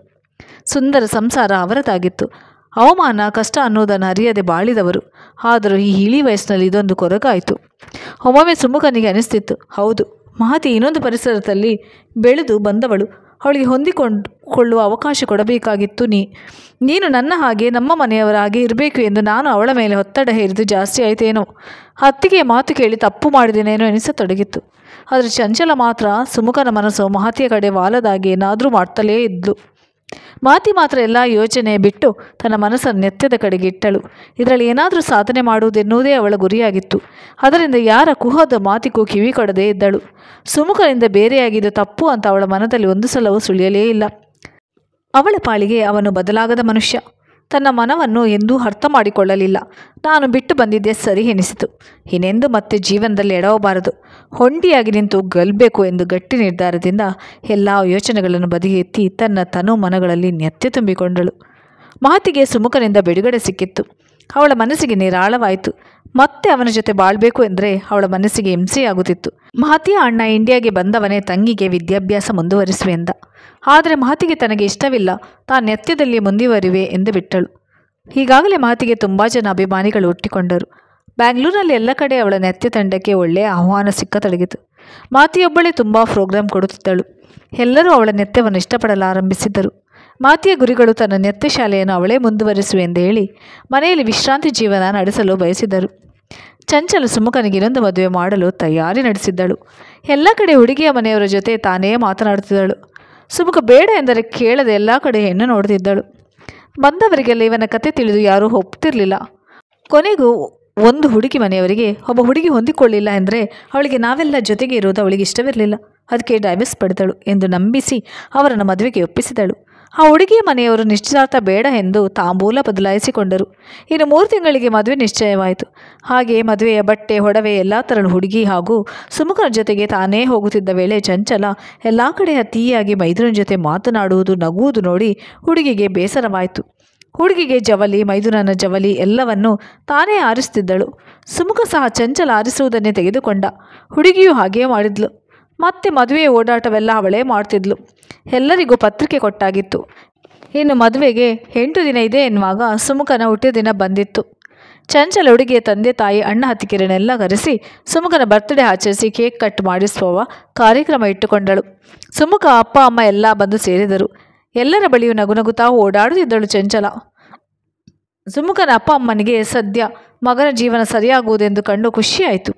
S1: ಸುಂದರ ಸಂಸಾರ ಅವರದಾಗಿತ್ತು. ಅವಮಾನ ಕಷ್ಟ ಅನ್ನೋದನ್ನು ಅರಿಯದೆ ಬಾಳಿದವರು. ಆದರೂ ಈ ಇಳಿ ವಯಸ್ಸಿನಲ್ಲಿ ಇದೊಂದು ಕೊರಗಾಯಿತು. ಒಮ್ಮೊಮ್ಮೆ ಸುಮುಖನಿಗೆ ಅನಿಸ್ತಿತ್ತು, ಹೌದು, ಮಹತಿ ಇನ್ನೊಂದು ಪರಿಸರದಲ್ಲಿ ಬೆಳೆದು ಬಂದವಳು. ಅವಳಿಗೆ ಹೊಂದಿಕೊಳ್ಳುವ ಅವಕಾಶ ಕೊಡಬೇಕಾಗಿತ್ತು. ನೀನು ನನ್ನ ಹಾಗೆ ನಮ್ಮ ಮನೆಯವರ ಹಾಗೆ ಇರಬೇಕು ಎಂದು ನಾನು ಅವಳ ಮೇಲೆ ಒತ್ತಡ ಹೇರಿದ್ದು ಜಾಸ್ತಿ ಆಯಿತೇನೋ. ಅತ್ತಿಗೆಯ ಮಾತು ಕೇಳಿ ತಪ್ಪು ಮಾಡಿದೇನೇನೋ ಎನಿಸತೊಡಗಿತ್ತು. ಆದರೆ ಚಂಚಲ ಮಾತ್ರ ಸುಮುಖನ ಮನಸ್ಸು ಮಹತಿಯ ಕಡೆ ವಾಲದಾಗಿ ಏನಾದರೂ ಮಾಡ್ತಲೇ ಇದ್ಲು. ಮಹತಿ ಮಾತ್ರ ಎಲ್ಲ ಯೋಚನೆ ಬಿಟ್ಟು ತನ್ನ ಮನಸ್ಸನ್ನು ನೆತ್ತದ ಕಡೆಗೆ ಇಟ್ಟಳು. ಇದರಲ್ಲಿ ಏನಾದರೂ ಸಾಧನೆ ಮಾಡುವುದೆನ್ನುವುದೇ ಅವಳ ಗುರಿಯಾಗಿತ್ತು. ಅದರಿಂದ ಯಾರ ಕುಹದ ಮಾತಿಗೂ ಕಿವಿ ಕೊಡದೇ ಇದ್ದಳು. ಸುಮುಖನಿಂದ ಬೇರೆಯಾಗಿದ್ದು ತಪ್ಪು ಅಂತ ಅವಳ ಮನದಲ್ಲಿ ಒಂದು ಸಲವೂ ಸುಳಿಯಲೇ ಇಲ್ಲ. ಅವಳ ಪಾಳಿಗೆ ಅವನು ಬದಲಾಗದ ಮನುಷ್ಯ. ತನ್ನ ಮನವನ್ನು ಎಂದೂ ಅರ್ಥ ಮಾಡಿಕೊಳ್ಳಲಿಲ್ಲ. ನಾನು ಬಿಟ್ಟು ಬಂದಿದ್ದೇ ಸರಿ ಎನಿಸಿತು. ಇನ್ನೆಂದು ಮತ್ತೆ ಜೀವನದಲ್ಲಿ ಎಡವಬಾರದು, ಒಂಟಿಯಾಗಿ ನಿಂತು ಗೆಲ್ಲಬೇಕು ಎಂದು ಗಟ್ಟಿ ನಿರ್ಧಾರದಿಂದ ಎಲ್ಲ ಯೋಚನೆಗಳನ್ನು ಬದಿಗೆತ್ತಿ ತನ್ನ ತನು ಮನಗಳಲ್ಲಿ ನೆತ್ತೆ ತುಂಬಿಕೊಂಡಳು. ಮಹತಿಗೆ ಸುಮುಖನಿಂದ ಬಿಡುಗಡೆ ಸಿಕ್ಕಿತ್ತು. ಅವಳ ಮನಸ್ಸಿಗೆ ನಿರಾಳವಾಯಿತು. ಮತ್ತೆ ಅವನ ಜೊತೆ ಬಾಳ್ಬೇಕು ಎಂದರೆ ಅವಳ ಮನಸ್ಸಿಗೆ ಹಿಂಸೆಯಾಗುತ್ತಿತ್ತು. ಮಹತಿಯ ಅಣ್ಣ ಇಂಡಿಯಾಗೆ ಬಂದವನೇ ತಂಗಿಗೆ ವಿದ್ಯಾಭ್ಯಾಸ ಮುಂದುವರಿಸುವೆ ಎಂದ. ಆದರೆ ಮಹತಿಗೆ ತನಗೆ ಇಷ್ಟವಿಲ್ಲ, ತಾನು ನೆತ್ಯದಲ್ಲಿ ಮುಂದುವರಿವೆ ಎಂದು ಬಿಟ್ಟಳು. ಈಗಾಗಲೇ ಮಹತಿಗೆ ತುಂಬ ಜನ ಅಭಿಮಾನಿಗಳು ಹುಟ್ಟಿಕೊಂಡರು. ಬ್ಯಾಂಗ್ಳೂರಿನಲ್ಲಿ ಎಲ್ಲ ಕಡೆ ಅವಳ ನೆತ್ಯ ತಂಡಕ್ಕೆ ಒಳ್ಳೆಯ ಆಹ್ವಾನ ಸಿಕ್ಕತೊಡಗಿತು. ಮಹತಿಯೊಬ್ಬಳೇ ತುಂಬ ಪ್ರೋಗ್ರಾಂ ಕೊಡುತ್ತಿದ್ದಳು. ಎಲ್ಲರೂ ಅವಳ ನೆತ್ಯವನ್ನು ಇಷ್ಟಪಡಲಾರಂಭಿಸಿದ್ದರು. ಮಾತಿಯ ಗುರಿಗಳು ತನ್ನ ನೃತ್ಯ ಶಾಲೆಯನ್ನು ಅವಳೇ ಮುಂದುವರಿಸುವೆ ಎಂದು ಹೇಳಿ ಮನೆಯಲ್ಲಿ ವಿಶ್ರಾಂತಿ ಜೀವನ ನಡೆಸಲು ಬಯಸಿದರು. ಚಂಚಲ ಸುಮುಖನಿಗೆ ಇನ್ನೊಂದು ಮದುವೆ ಮಾಡಲು ತಯಾರಿ ನಡೆಸಿದ್ದಳು. ಎಲ್ಲ ಕಡೆ ಹುಡುಗಿಯ ಮನೆಯವರ ಜೊತೆ ತಾನೇ ಮಾತನಾಡುತ್ತಿದ್ದಳು. ಸುಮುಖ ಬೇಡ ಎಂದರೆ ಕೇಳದೆ ಎಲ್ಲ ಕಡೆ ಹೆಣ್ಣು ನೋಡುತ್ತಿದ್ದಳು. ಬಂದವರಿಗೆಲ್ಲ ಇವನ ಕತೆ ತಿಳಿದು ಯಾರೂ ಒಪ್ಪುತ್ತಿರಲಿಲ್ಲ. ಕೊನೆಗೂ ಒಂದು ಹುಡುಗಿ ಮನೆಯವರಿಗೆ ಒಬ್ಬ ಹುಡುಗಿ ಹೊಂದಿಕೊಳ್ಳಿಲ್ಲ ಎಂದರೆ ಅವಳಿಗೆ ನಾವೆಲ್ಲ ಜೊತೆಗೆ ಇರುವುದು ಅವಳಿಗೆ ಇಷ್ಟವಿರಲಿಲ್ಲ, ಅದಕ್ಕೆ ಡೈವರ್ಸ್ ಪಡೆದಳು ಎಂದು ನಂಬಿಸಿ ಅವರನ್ನು ಮದುವೆಗೆ ಒಪ್ಪಿಸಿದಳು. ಆ ಹುಡುಗಿಯ ಮನೆಯವರು ನಿಶ್ಚಿತಾರ್ಥ ಬೇಡ ಎಂದು ತಾಂಬೂಲ ಬದಲಾಯಿಸಿಕೊಂಡರು. ಇನ್ನು 3 ತಿಂಗಳಿಗೆ ಮದುವೆ ನಿಶ್ಚಯವಾಯಿತು. ಹಾಗೆಯೇ ಮದುವೆಯ ಬಟ್ಟೆ ಒಡವೆ ಎಲ್ಲ ತರಲು ಹುಡುಗಿ ಹಾಗೂ ಸುಮುಖನ ಜೊತೆಗೆ ತಾನೇ ಹೋಗುತ್ತಿದ್ದ ವೇಳೆ ಚಂಚಲ ಎಲ್ಲ ಕಡೆ ಅತಿಯಾಗಿ ಮೈದುನನ ಜೊತೆ ಮಾತನಾಡುವುದು ನಗುವುದು ನೋಡಿ ಹುಡುಗಿಗೆ ಬೇಸರವಾಯಿತು. ಹುಡುಗಿಗೆ ಜವಲಿ, ಮೈದುನನ ಜವಲಿ ಎಲ್ಲವನ್ನೂ ತಾನೇ ಆರಿಸುತ್ತಿದ್ದಳು. ಸುಮುಖ ಸಹ ಚಂಚಲ ಆರಿಸುವುದನ್ನೇ ತೆಗೆದುಕೊಂಡ. ಹುಡುಗಿಯೂ ಹಾಗೆಯೇ ಮಾಡಿದ್ಲು. ಮತ್ತೆ ಮದುವೆಯ ಓಡಾಟವೆಲ್ಲ ಅವಳೇ ಮಾಡ್ತಿದ್ಲು. ಎಲ್ಲರಿಗೂ ಪತ್ರಿಕೆ ಕೊಟ್ಟಾಗಿತ್ತು. ಇನ್ನು ಮದುವೆಗೆ 8 ದಿನ ಇದೆ ಎನ್ನುವಾಗ ಸುಮುಖನ ಹುಟ್ಟಿದ ದಿನ ಬಂದಿತ್ತು. ಚಂಚಲ ಹುಡುಗಿಯ ತಂದೆ ತಾಯಿ ಅಣ್ಣ ಹತ್ತಿಗೆರನ್ನೆಲ್ಲ ಕರೆಸಿ ಸುಮುಖನ ಬರ್ತ್ಡೇ ಆಚರಿಸಿ ಕೇಕ್ ಕಟ್ ಮಾಡಿಸುವ ಕಾರ್ಯಕ್ರಮ ಇಟ್ಟುಕೊಂಡಳು. ಸುಮುಖ ಅಪ್ಪ ಅಮ್ಮ ಎಲ್ಲ ಬಂದು ಸೇರಿದರು. ಎಲ್ಲರ ಬಳಿಯೂ ನಗುನಗುತ್ತಾ ಓಡಾಡುತ್ತಿದ್ದಳು ಚಂಚಲ. ಸುಮುಖನ ಅಪ್ಪ ಅಮ್ಮನಿಗೆ ಸದ್ಯ ಮಗನ ಜೀವನ ಸರಿಯಾಗುವುದೆಂದು ಕಂಡು ಖುಷಿಯಾಯಿತು.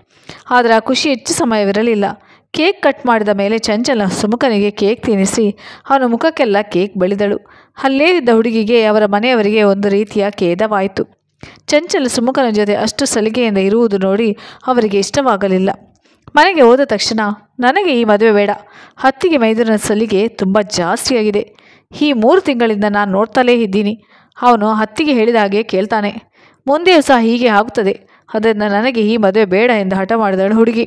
S1: ಆದರೆ ಆ ಖುಷಿ ಹೆಚ್ಚು ಸಮಯವಿರಲಿಲ್ಲ. ಕೇಕ್ ಕಟ್ ಮಾಡಿದ ಮೇಲೆ ಚಂಚಲ ಸುಮುಖನಿಗೆ ಕೇಕ್ ತಿನ್ನಿಸಿ ಅವನ ಮುಖಕ್ಕೆಲ್ಲ ಕೇಕ್ ಬಳಿದಳು. ಅಲ್ಲೇ ಇದ್ದ ಹುಡುಗಿಗೆ ಅವರ ಮನೆಯವರಿಗೆ ಒಂದು ರೀತಿಯ ಖೇದವಾಯಿತು. ಚಂಚಲ ಸುಮುಖನ ಜೊತೆ ಅಷ್ಟು ಸಲಿಗೆಯಿಂದ ಇರುವುದು ನೋಡಿ ಅವರಿಗೆ ಇಷ್ಟವಾಗಲಿಲ್ಲ. ಮನೆಗೆ ಹೋದ ತಕ್ಷಣ ನನಗೆ ಈ ಮದುವೆ ಬೇಡ, ಅತ್ತಿಗೆ ಮೈದುನನ ಸಲಿಗೆ ತುಂಬ ಜಾಸ್ತಿಯಾಗಿದೆ. ಈ 3 ತಿಂಗಳಿಂದ ನಾನು ನೋಡ್ತಲೇ ಇದ್ದೀನಿ. ಅವನು ಅತ್ತಿಗೆ ಹೇಳಿದ ಹಾಗೆ ಕೇಳ್ತಾನೆ. ಮುಂದೆಯೂ ಸಹ ಹೀಗೆ ಆಗುತ್ತದೆ. ಅದರಿಂದ ನನಗೆ ಈ ಮದುವೆ ಬೇಡ ಎಂದು ಹಠ ಮಾಡಿದಳು ಹುಡುಗಿ.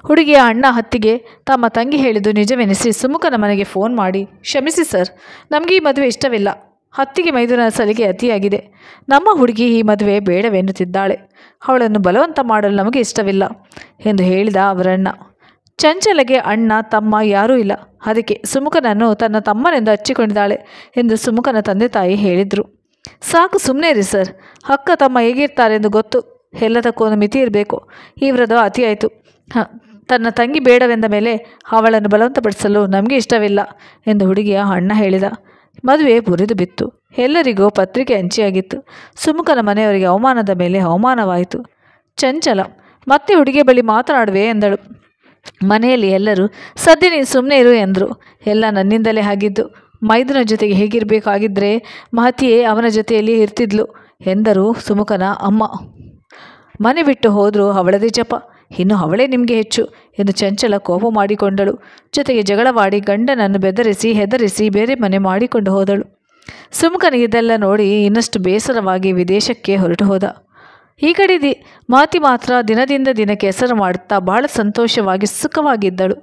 S1: ಹುಡುಗಿಯ ಅಣ್ಣ ಅತ್ತಿಗೆ ತಮ್ಮ ತಂಗಿ ಹೇಳಿದ್ದು ನಿಜವೆನಿಸಿ ಸುಮುಖನ ಮನೆಗೆ ಫೋನ್ ಮಾಡಿ, ಕ್ಷಮಿಸಿ ಸರ್, ನಮಗೆ ಈ ಮದುವೆ ಇಷ್ಟವಿಲ್ಲ. ಅತ್ತಿಗೆ ಮೈದುನನ ಸಲಿಗೆ ಅತಿಯಾಗಿದೆ. ನಮ್ಮ ಹುಡುಗಿ ಈ ಮದುವೆ ಬೇಡವೆನ್ನುತ್ತಿದ್ದಾಳೆ. ಅವಳನ್ನು ಬಲವಂತ ಮಾಡಲು ನಮಗೆ ಇಷ್ಟವಿಲ್ಲ ಎಂದು ಹೇಳಿದ ಅವರಣ್ಣ. ಚಂಚಲೆಗೆ ಅಣ್ಣ ತಮ್ಮ ಯಾರೂ ಇಲ್ಲ, ಅದಕ್ಕೆ ಸುಮುಖನನ್ನು ತನ್ನ ತಮ್ಮನೆಂದು ಹಚ್ಚಿಕೊಂಡಿದ್ದಾಳೆ ಎಂದು ಸುಮುಖನ ತಂದೆ ತಾಯಿ ಹೇಳಿದರು. ಸಾಕು, ಸುಮ್ಮನೆ ಇರಿ ಸರ್, ಅಕ್ಕ ತಮ್ಮ ಹೇಗಿರ್ತಾರೆಂದು ಗೊತ್ತು. ಎಲ್ಲದಕ್ಕೂ ಒಂದು ಮಿತಿ ಇರಬೇಕು. ಈ ವ್ರದ ಅತಿಯಾಯಿತು. ತನ್ನ ತಂಗಿ ಬೇಡವೆಂದ ಮೇಲೆ ಅವಳನ್ನು ಬಲವಂತಪಡಿಸಲು ನಮಗೆ ಇಷ್ಟವಿಲ್ಲ ಎಂದು ಹುಡುಗಿಯ ಅಣ್ಣ ಹೇಳಿದ. ಮದುವೆ ಮುರಿದು ಬಿತ್ತು. ಎಲ್ಲರಿಗೂ ಪತ್ರಿಕೆ ಹಂಚಿಯಾಗಿತ್ತು. ಸುಮುಖನ ಮನೆಯವರಿಗೆ ಅವಮಾನದ ಮೇಲೆ ಅವಮಾನವಾಯಿತು. ಚಂಚಲ ಮತ್ತೆ ಹುಡುಗಿಯ ಬಳಿ ಮಾತನಾಡುವೆ ಎಂದಳು. ಮನೆಯಲ್ಲಿ ಎಲ್ಲರೂ ಸದ್ಯ ನೀನು ಸುಮ್ಮನೆ ಇರು ಎಂದರು. ಎಲ್ಲ ನನ್ನಿಂದಲೇ ಆಗಿದ್ದು. ಮೈದುನ ಜೊತೆಗೆ ಹೇಗಿರಬೇಕಾಗಿದ್ದರೆ ಮಹತಿಯೇ ಅವನ ಜೊತೆಯಲ್ಲಿ ಇರ್ತಿದ್ಲು ಎಂದರು ಸುಮುಖನ ಅಮ್ಮ. ಮನೆ ಬಿಟ್ಟು ಹೋದರೂ ಅವಳದೇ ಜಪ, ಇನ್ನು ಅವಳೇ ನಿಮಗೆ ಹೆಚ್ಚು ಎಂದು ಚಂಚಲ ಕೋಪ ಮಾಡಿಕೊಂಡಳು. ಜೊತೆಗೆ ಜಗಳವಾಡಿ ಗಂಡನನ್ನು ಬೆದರಿಸಿ ಹೆದರಿಸಿ ಬೇರೆ ಮನೆ ಮಾಡಿಕೊಂಡು ಹೋದಳು. ಸುಮುಖನಿಗೆ ಇದೆಲ್ಲ ನೋಡಿ ಇನ್ನಷ್ಟು ಬೇಸರವಾಗಿ ವಿದೇಶಕ್ಕೆ ಹೊರಟು ಹೋದ. ಈ ಕಡೆ ಮಾತಿ ಮಾತ್ರ ದಿನದಿಂದ ದಿನಕ್ಕೆ ಹೆಸರು ಮಾಡುತ್ತಾ ಬಹಳ ಸಂತೋಷವಾಗಿ ಸುಖವಾಗಿದ್ದಳು.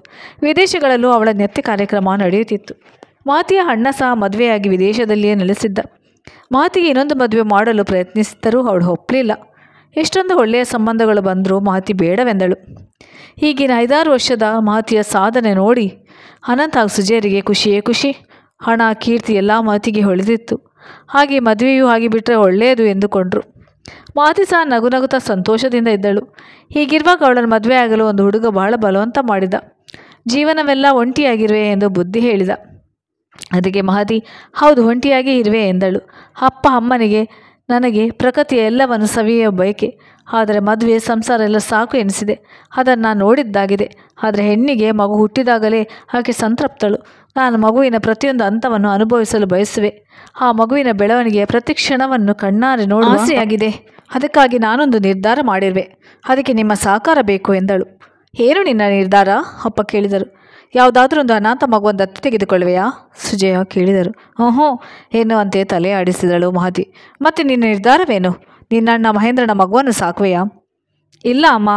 S1: ವಿದೇಶಗಳಲ್ಲೂ ಅವಳ ನೃತ್ಯ ಕಾರ್ಯಕ್ರಮ ನಡೆಯುತ್ತಿತ್ತು. ಮಾತಿಯ ಅಣ್ಣ ಸಹ ಮದುವೆಯಾಗಿ ವಿದೇಶದಲ್ಲಿಯೇ ನೆಲೆಸಿದ್ದ. ಮಾತಿಗೆ ಇನ್ನೊಂದು ಮದುವೆ ಮಾಡಲು ಪ್ರಯತ್ನಿಸಿದ್ದರೂ ಅವಳು ಒಪ್ಪಲಿಲ್ಲ. ಎಷ್ಟೊಂದು ಒಳ್ಳೆಯ ಸಂಬಂಧಗಳು ಬಂದರೂ ಮಾತಿ ಬೇಡವೆಂದಳು. ಈಗಿನ 5-6 ವರ್ಷದ ಮಾತಿಯ ಸಾಧನೆ ನೋಡಿ ಅನಂತ ಹಾಗೂ ಸುಜೇರಿಗೆ ಖುಷಿಯೇ ಖುಷಿ. ಹಣ ಕೀರ್ತಿ ಎಲ್ಲ ಮಾತಿಗೆ ಹೊಳೆದಿತ್ತು. ಹಾಗೆ ಮದುವೆಯೂ ಆಗಿಬಿಟ್ರೆ ಒಳ್ಳೆಯದು ಎಂದುಕೊಂಡ್ರು. ಮಾತಿ ಸಹ ನಗುನಗುತ್ತಾ ಸಂತೋಷದಿಂದ ಇದ್ದಳು. ಹೀಗಿರುವಾಗ ಅವಳನ್ನು ಮದುವೆ ಆಗಲು ಒಂದು ಹುಡುಗ ಬಹಳ ಬಲವಂತ ಮಾಡಿದ. ಜೀವನವೆಲ್ಲ ಒಂಟಿಯಾಗಿರುವೆ ಎಂದು ಬುದ್ಧಿ ಹೇಳಿದ. ಅದಕ್ಕೆ ಮಹತಿ ಹೌದು, ಒಂಟಿಯಾಗಿ ಇರುವೆ ಎಂದಳು. ಅಪ್ಪ ಅಮ್ಮನಿಗೆ ನನಗೆ ಪ್ರಕೃತಿಯ ಎಲ್ಲವನ್ನು ಸವಿಯುವ ಬಯಕೆ, ಆದರೆ ಮದುವೆ ಸಂಸಾರ ಎಲ್ಲ ಸಾಕು ಎನಿಸಿದೆ. ಅದನ್ನು ನಾನು ನೋಡಿದ್ದಾಗಿದೆ. ಆದರೆ ಹೆಣ್ಣಿಗೆ ಮಗು ಹುಟ್ಟಿದಾಗಲೇ ಆಕೆ ಸಂತೃಪ್ತಳು. ನಾನು ಮಗುವಿನ ಪ್ರತಿಯೊಂದು ಹಂತವನ್ನು ಅನುಭವಿಸಲು ಬಯಸುವೆ. ಆ ಮಗುವಿನ ಬೆಳವಣಿಗೆಯ ಪ್ರತಿ ಕ್ಷಣವನ್ನು ಕಣ್ಣಾರೆ ನೋಡುವ ಆಸೆಯಾಗಿದೆ. ಅದಕ್ಕಾಗಿ ನಾನೊಂದು ನಿರ್ಧಾರ ಮಾಡಿರುವೆ. ಅದಕ್ಕೆ ನಿಮ್ಮ ಸಹಕಾರ ಬೇಕು ಎಂದಳು. ಏನು ನಿನ್ನ ನಿರ್ಧಾರ? ಅಪ್ಪ ಕೇಳಿದರು. ಯಾವುದಾದ್ರೂ ಒಂದು ಅನಾಥ ಮಗುವನ್ನು ದತ್ತು ತೆಗೆದುಕೊಳ್ಳುವೆಯಾ? ಸುಜಯ ಕೇಳಿದರು. ಹ್ಞೂ ಎನ್ನುವಂತೆ ತಲೆ ಆಡಿಸಿದಳು ಮಹತಿ. ಮತ್ತೆ ನಿನ್ನ ನಿರ್ಧಾರವೇನು? ನಿನ್ನಣ್ಣ ಮಹೇಂದ್ರನ ಮಗುವನ್ನು ಸಾಕುವೆಯಾ? ಇಲ್ಲ ಅಮ್ಮ,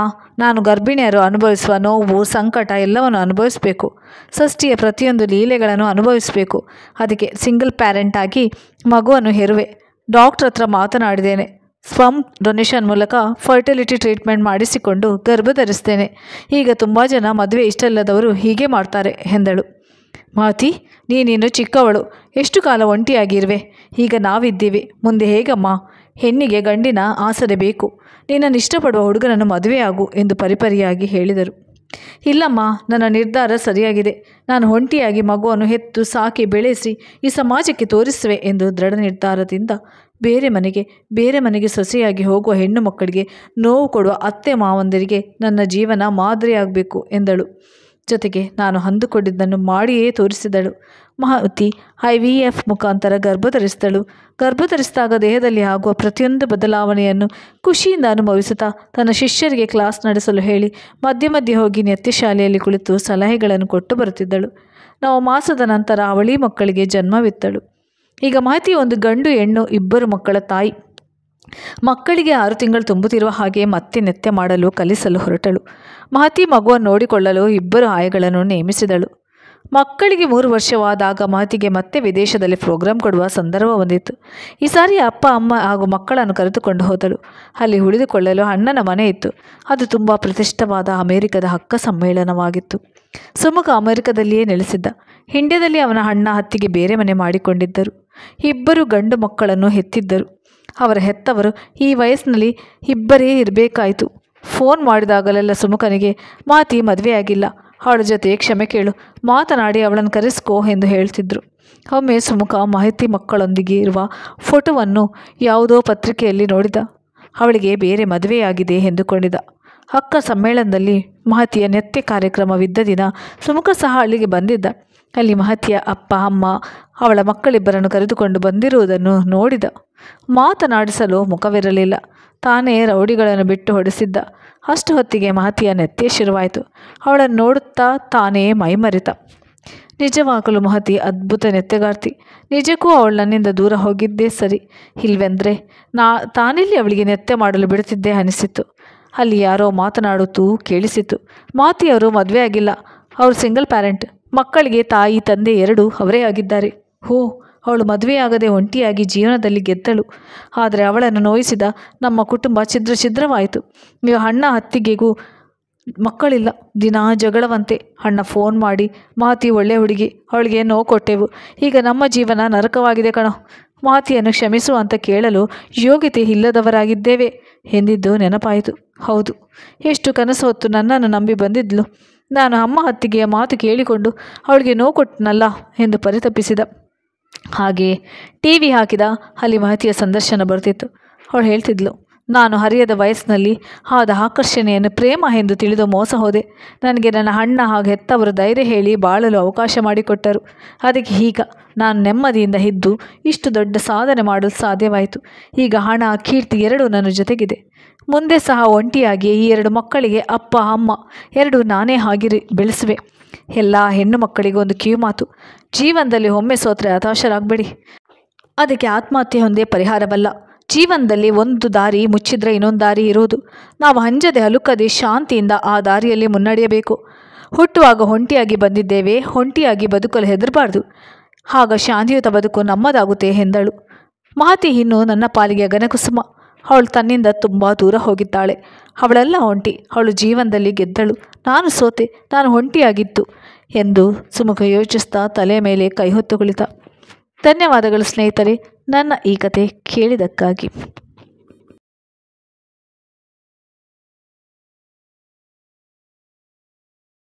S1: ನಾನು ಗರ್ಭಿಣಿಯರು ಅನುಭವಿಸುವ ನೋವು, ಸಂಕಟ ಎಲ್ಲವನ್ನು ಅನುಭವಿಸಬೇಕು. ಷಷ್ಠಿಯ ಪ್ರತಿಯೊಂದು ಲೀಲೆಗಳನ್ನು ಅನುಭವಿಸಬೇಕು. ಅದಕ್ಕೆ ಸಿಂಗಲ್ ಪ್ಯಾರೆಂಟ್ ಆಗಿ ಮಗುವನ್ನು ಹೆರುವೆ. ಡಾಕ್ಟ್ರ್ ಹತ್ರ ಮಾತನಾಡಿದ್ದೇನೆ. ಸ್ಪರ್ಮ್ ಡೊನೇಷನ್ ಮೂಲಕ ಫರ್ಟಿಲಿಟಿ ಟ್ರೀಟ್ಮೆಂಟ್ ಮಾಡಿಸಿಕೊಂಡು ಗರ್ಭ ಧರಿಸ್ತೇನೆ. ಈಗ ತುಂಬ ಜನ ಮದುವೆ ಇಷ್ಟ ಇಲ್ಲದವರು ಹೀಗೆ ಮಾಡ್ತಾರೆ ಎಂದಳು. ಮಹತಿ, ನೀನಿನ್ನು ಚಿಕ್ಕವಳು, ಎಷ್ಟು ಕಾಲ ಒಂಟಿಯಾಗಿರುವೆ? ಈಗ ನಾವಿದ್ದೀವಿ, ಮುಂದೆ ಹೇಗಮ್ಮ? ಹೆಣ್ಣಿಗೆ ಗಂಡಿನ ಆಸರೆ ಬೇಕು. ನಿನ್ನನ್ನು ಇಷ್ಟಪಡುವ ಹುಡುಗನನ್ನು ಮದುವೆಯಾಗು ಎಂದು ಪರಿಪರಿಯಾಗಿ ಹೇಳಿದರು. ಇಲ್ಲಮ್ಮ, ನನ್ನ ನಿರ್ಧಾರ ಸರಿಯಾಗಿದೆ. ನಾನು ಒಂಟಿಯಾಗಿ ಮಗುವನ್ನು ಹೆತ್ತು ಸಾಕಿ ಬೆಳೆಸಿ ಈ ಸಮಾಜಕ್ಕೆ ತೋರಿಸುವೆ ಎಂದು ದೃಢ ನಿರ್ಧಾರದಿಂದ ಬೇರೆ ಮನೆಗೆ ಸೊಸೆಯಾಗಿ ಹೋಗುವ ಹೆಣ್ಣು ಮಕ್ಕಳಿಗೆ ನೋವು ಕೊಡುವ ಅತ್ತೆ ಮಾವಂದರಿಗೆ ನನ್ನ ಜೀವನ ಮಾದರಿಯಾಗಬೇಕು ಎಂದಳು. ಜೊತೆಗೆ ನಾನು ಅಂದುಕೊಂಡಿದ್ದನ್ನು ಮಾಡಿಯೇ ತೋರಿಸಿದಳು. ಮಹತಿ IVF ಮುಖಾಂತರ ಗರ್ಭ ಧರಿಸಿದಾಗ ದೇಹದಲ್ಲಿ ಆಗುವ ಪ್ರತಿಯೊಂದು ಬದಲಾವಣೆಯನ್ನು ಖುಷಿಯಿಂದ ಅನುಭವಿಸುತ್ತಾ ತನ್ನ ಶಿಷ್ಯರಿಗೆ ಕ್ಲಾಸ್ ನಡೆಸಲು ಹೇಳಿ ಮಧ್ಯೆ ಹೋಗಿ ನೃತ್ಯ ಶಾಲೆಯಲ್ಲಿ ಕುಳಿತು ಸಲಹೆಗಳನ್ನು ಕೊಟ್ಟು ಬರುತ್ತಿದ್ದಳು. 9 ಮಾಸದ ನಂತರ ಅವಳಿ ಮಕ್ಕಳಿಗೆ ಜನ್ಮವಿತ್ತಳು. ಈಗ ಮಹತಿ ಒಂದು ಗಂಡು ಹೆಣ್ಣು 2 ಮಕ್ಕಳ ತಾಯಿ. ಮಕ್ಕಳಿಗೆ 6 ತಿಂಗಳು ತುಂಬುತ್ತಿರುವ ಹಾಗೆ ಮತ್ತೆ ನೃತ್ಯ ಮಾಡಲು ಕಲಿಸಲು ಹೊರಟಳು. ಮಹತಿ ಮಗುವನ್ನು ನೋಡಿಕೊಳ್ಳಲು 2 ಆಯಗಳನ್ನು ನೇಮಿಸಿದಳು. ಮಕ್ಕಳಿಗೆ 3 ವರ್ಷವಾದಾಗ ಮಹತಿಗೆ ಮತ್ತೆ ವಿದೇಶದಲ್ಲಿ ಪ್ರೋಗ್ರಾಂ ಕೊಡುವ ಸಂದರ್ಭ ಬಂದಿತ್ತು. ಈ ಸಾರಿ ಅಪ್ಪ ಅಮ್ಮ ಹಾಗೂ ಮಕ್ಕಳನ್ನು ಕರೆದುಕೊಂಡು ಹೋದಳು. ಅಲ್ಲಿ ಉಳಿದುಕೊಳ್ಳಲು ಅಣ್ಣನ ಮನೆ ಇತ್ತು. ಅದು ತುಂಬ ಪ್ರತಿಷ್ಠವಾದ ಅಮೆರಿಕದ ಹಕ್ಕ ಸಮ್ಮೇಳನವಾಗಿತ್ತು. ಸುಮುಖ ಅಮೆರಿಕದಲ್ಲಿಯೇ ನೆಲೆಸಿದ್ದ. ಇಂಡಿಯಾದಲ್ಲಿ ಅವನ ಅಣ್ಣ ಅತ್ತಿಗೆ ಬೇರೆ ಮನೆ ಮಾಡಿಕೊಂಡಿದ್ದರು. 2 ಗಂಡು ಮಕ್ಕಳನ್ನು ಹೆತ್ತಿದ್ದರು. ಅವರ ಹೆತ್ತವರು ಈ ವಯಸ್ಸಿನಲ್ಲಿ 2 ಇರಬೇಕಾಯಿತು. ಫೋನ್ ಮಾಡಿದಾಗಲೆಲ್ಲ ಸುಮುಖನಿಗೆ ಮಹತಿ ಮದುವೆಯಾಗಿಲ್ಲ, ಅವಳ ಜೊತೆ ಕ್ಷಮೆ ಕೇಳು, ಮಾತನಾಡಿ ಅವಳನ್ನು ಕರೆಸ್ಕೋ ಎಂದು ಹೇಳ್ತಿದ್ರು. ಒಮ್ಮೆ ಸುಮುಖ ಮಹತಿ ಮಕ್ಕಳೊಂದಿಗೆ ಇರುವ ಫೋಟೋವನ್ನು ಯಾವುದೋ ಪತ್ರಿಕೆಯಲ್ಲಿ ನೋಡಿದ. ಅವಳಿಗೆ ಬೇರೆ ಮದುವೆಯಾಗಿದೆ ಎಂದುಕೊಂಡಿದ್ದ. ಅಕ್ಕ ಸಮ್ಮೇಳನದಲ್ಲಿ ಮಹತಿಯ ನೃತ್ಯ ಕಾರ್ಯಕ್ರಮವಿದ್ದ ದಿನ ಸುಮುಖ ಸಹ ಅಲ್ಲಿಗೆ ಬಂದಿದ್ದ. ಅಲ್ಲಿ ಮಹತಿಯ ಅಪ್ಪ ಅಮ್ಮ ಅವಳ ಮಕ್ಕಳಿಬ್ಬರನ್ನು ಕರೆದುಕೊಂಡು ಬಂದಿರುವುದನ್ನು ನೋಡಿದ. ಮಾತನಾಡಿಸಲು ಮುಖವಿರಲಿಲ್ಲ. ತಾನೇ ರೌಡಿಗಳನ್ನು ಬಿಟ್ಟು ಹೊಡೆಸಿದ್ದ. ಅಷ್ಟು ಹೊತ್ತಿಗೆ ಮಹತಿಯ ನೃತ್ಯ ಶುರುವಾಯಿತು. ಅವಳನ್ನು ನೋಡುತ್ತಾ ತಾನೇ ಮೈಮರೆತ. ನಿಜವಾಗಲೂ ಮಹತಿ ಅದ್ಭುತ ನೃತ್ಯಗಾರ್ತಿ. ನಿಜಕ್ಕೂ ಅವಳು ನನ್ನಿಂದ ದೂರ ಹೋಗಿದ್ದೇ ಸರಿ, ಇಲ್ವೆಂದರೆ ತಾನಿಲ್ಲಿ ಅವಳಿಗೆ ನೃತ್ಯ ಮಾಡಲು ಬಿಡುತ್ತಿದ್ದೆ ಅನಿಸಿತು. ಅಲ್ಲಿ ಯಾರೋ ಮಾತನಾಡುತ್ತೂ ಕೇಳಿಸಿತು. ಮಹತಿಯವರು ಮದುವೆ ಆಗಿಲ್ಲ, ಅವರು ಸಿಂಗಲ್ ಪ್ಯಾರೆಂಟ್. ಮಕ್ಕಳಿಗೆ ತಾಯಿ ತಂದೆ 2 ಅವರೇ ಆಗಿದ್ದಾರೆ. ಅವಳು ಮದುವೆಯಾಗದೆ ಒಂಟಿಯಾಗಿ ಜೀವನದಲ್ಲಿ ಗೆದ್ದಳು. ಆದರೆ ಅವಳನ್ನು ನೋಯಿಸಿದ ನಮ್ಮ ಕುಟುಂಬ ಛಿದ್ರವಾಯಿತು. ಈಗ ಅಣ್ಣ ಅತ್ತಿಗೆಗೂ ಮಕ್ಕಳಿಲ್ಲ. ದಿನ ಜಗಳವಂತೆ. ಅಣ್ಣ ಫೋನ್ ಮಾಡಿ, ಮಹತಿ ಒಳ್ಳೆ ಹುಡುಗಿ, ಅವಳಿಗೆ ನೋವು ಕೊಟ್ಟೆವು, ಈಗ ನಮ್ಮ ಜೀವನ ನರಕವಾಗಿದೆ ಕಣೋ, ಮಹತಿಯನ್ನು ಕ್ಷಮಿಸು ಅಂತ ಕೇಳಲು ಯೋಗ್ಯತೆ ಇಲ್ಲದವರಾಗಿದ್ದೇವೆ ಎಂದಿದ್ದು ನೆನಪಾಯಿತು. ಹೌದು, ಎಷ್ಟು ಕನಸು ಹೊತ್ತು ನನ್ನನ್ನು ನಂಬಿ ಬಂದಿದ್ಲು. ನಾನು ಅಮ್ಮ ಅತ್ತಿಗೆಯ ಮಾತು ಕೇಳಿಕೊಂಡು ಅವಳಿಗೆ ನೋವು ಕೊಟ್ಟನಲ್ಲ ಎಂದು ಪರಿತಪಿಸಿದ. ಹಾಗೆಯೇ TV ಹಾಕಿದ. ಅಲ್ಲಿ ಮಹತಿಯ ಸಂದರ್ಶನ ಬರ್ತಿತ್ತು. ಅವಳು ಹೇಳ್ತಿದ್ಲು, ನಾನು ಹರಿಯದ ವಯಸ್ಸಿನಲ್ಲಿ ಆದ ಆಕರ್ಷಣೆಯನ್ನು ಪ್ರೇಮ ಎಂದು ತಿಳಿದು ಮೋಸ ಹೋದೆ. ನನಗೆ ನನ್ನ ಅಣ್ಣ ಹಾಗೂ ಹೆತ್ತವರು ಧೈರ್ಯ ಹೇಳಿ ಬಾಳಲು ಅವಕಾಶ ಮಾಡಿಕೊಟ್ಟರು. ಅದಕ್ಕೆ ಈಗ ನಾನು ನೆಮ್ಮದಿಯಿಂದ ಇದ್ದು ಇಷ್ಟು ದೊಡ್ಡ ಸಾಧನೆ ಮಾಡಲು ಸಾಧ್ಯವಾಯಿತು. ಈಗ ಹಣ ಕೀರ್ತಿ 2 ನನ್ನ ಜೊತೆಗಿದೆ. ಮುಂದೆ ಸಹ ಒಂಟಿಯಾಗಿ ಈ 2 ಮಕ್ಕಳಿಗೆ ಅಪ್ಪ ಅಮ್ಮ 2 ನಾನೇ ಆಗಿ ಬೆಳೆಸುವೆ. ಎಲ್ಲ ಹೆಣ್ಣು ಮಕ್ಕಳಿಗೆ ಒಂದು ಕಿವಿಮಾತು, ಜೀವನದಲ್ಲಿ ಒಮ್ಮೆ ಸೋತ್ರೆ ಹತಾಶರಾಗಬೇಡಿ. ಅದಕ್ಕೆ ಆತ್ಮಹತ್ಯೆ ಒಂದೇ ಪರಿಹಾರವಲ್ಲ. ಜೀವನದಲ್ಲಿ ಒಂದು ದಾರಿ ಮುಚ್ಚಿದ್ರೆ ಇನ್ನೊಂದು ದಾರಿ ಇರುವುದು. ನಾವು ಅಂಜದೆ ಅಲುಕದೆ ಶಾಂತಿಯಿಂದ ಆ ದಾರಿಯಲ್ಲಿ ಮುನ್ನಡೆಯಬೇಕು. ಹುಟ್ಟುವಾಗ ಒಂಟಿಯಾಗಿ ಬಂದಿದ್ದೇವೆ, ಒಂಟಿಯಾಗಿ ಬದುಕಲು ಹೆದರಬಾರ್ದು. ಆಗ ಶಾಂತಿಯುತ ಬದುಕು ನಮ್ಮದಾಗುತ್ತೆ ಎಂದಳು. ಮಹತಿ ಇನ್ನು ನನ್ನ ಪಾಲಿಗೆ ಗಗನಕುಸುಮ. ಅವಳು ತನ್ನಿಂದ ತುಂಬ ದೂರ ಹೋಗಿದ್ದಾಳೆ. ಅವಳೆಲ್ಲ ಒಂಟಿ. ಅವಳು ಜೀವನದಲ್ಲಿ ಗೆದ್ದಳು. ನಾನು ಸೋತೆ, ನಾನು ಒಂಟಿಯಾಗಿತ್ತು ಎಂದು ಸುಮುಖ ಯೋಚಿಸ್ತಾ ತಲೆ ಮೇಲೆ ಕೈ ಹೊತ್ತು ಕುಳಿತ. ಧನ್ಯವಾದಗಳು ಸ್ನೇಹಿತರೆ, ನನ್ನ ಈ ಕತೆ ಕೇಳಿದ್ದಕ್ಕಾಗಿ.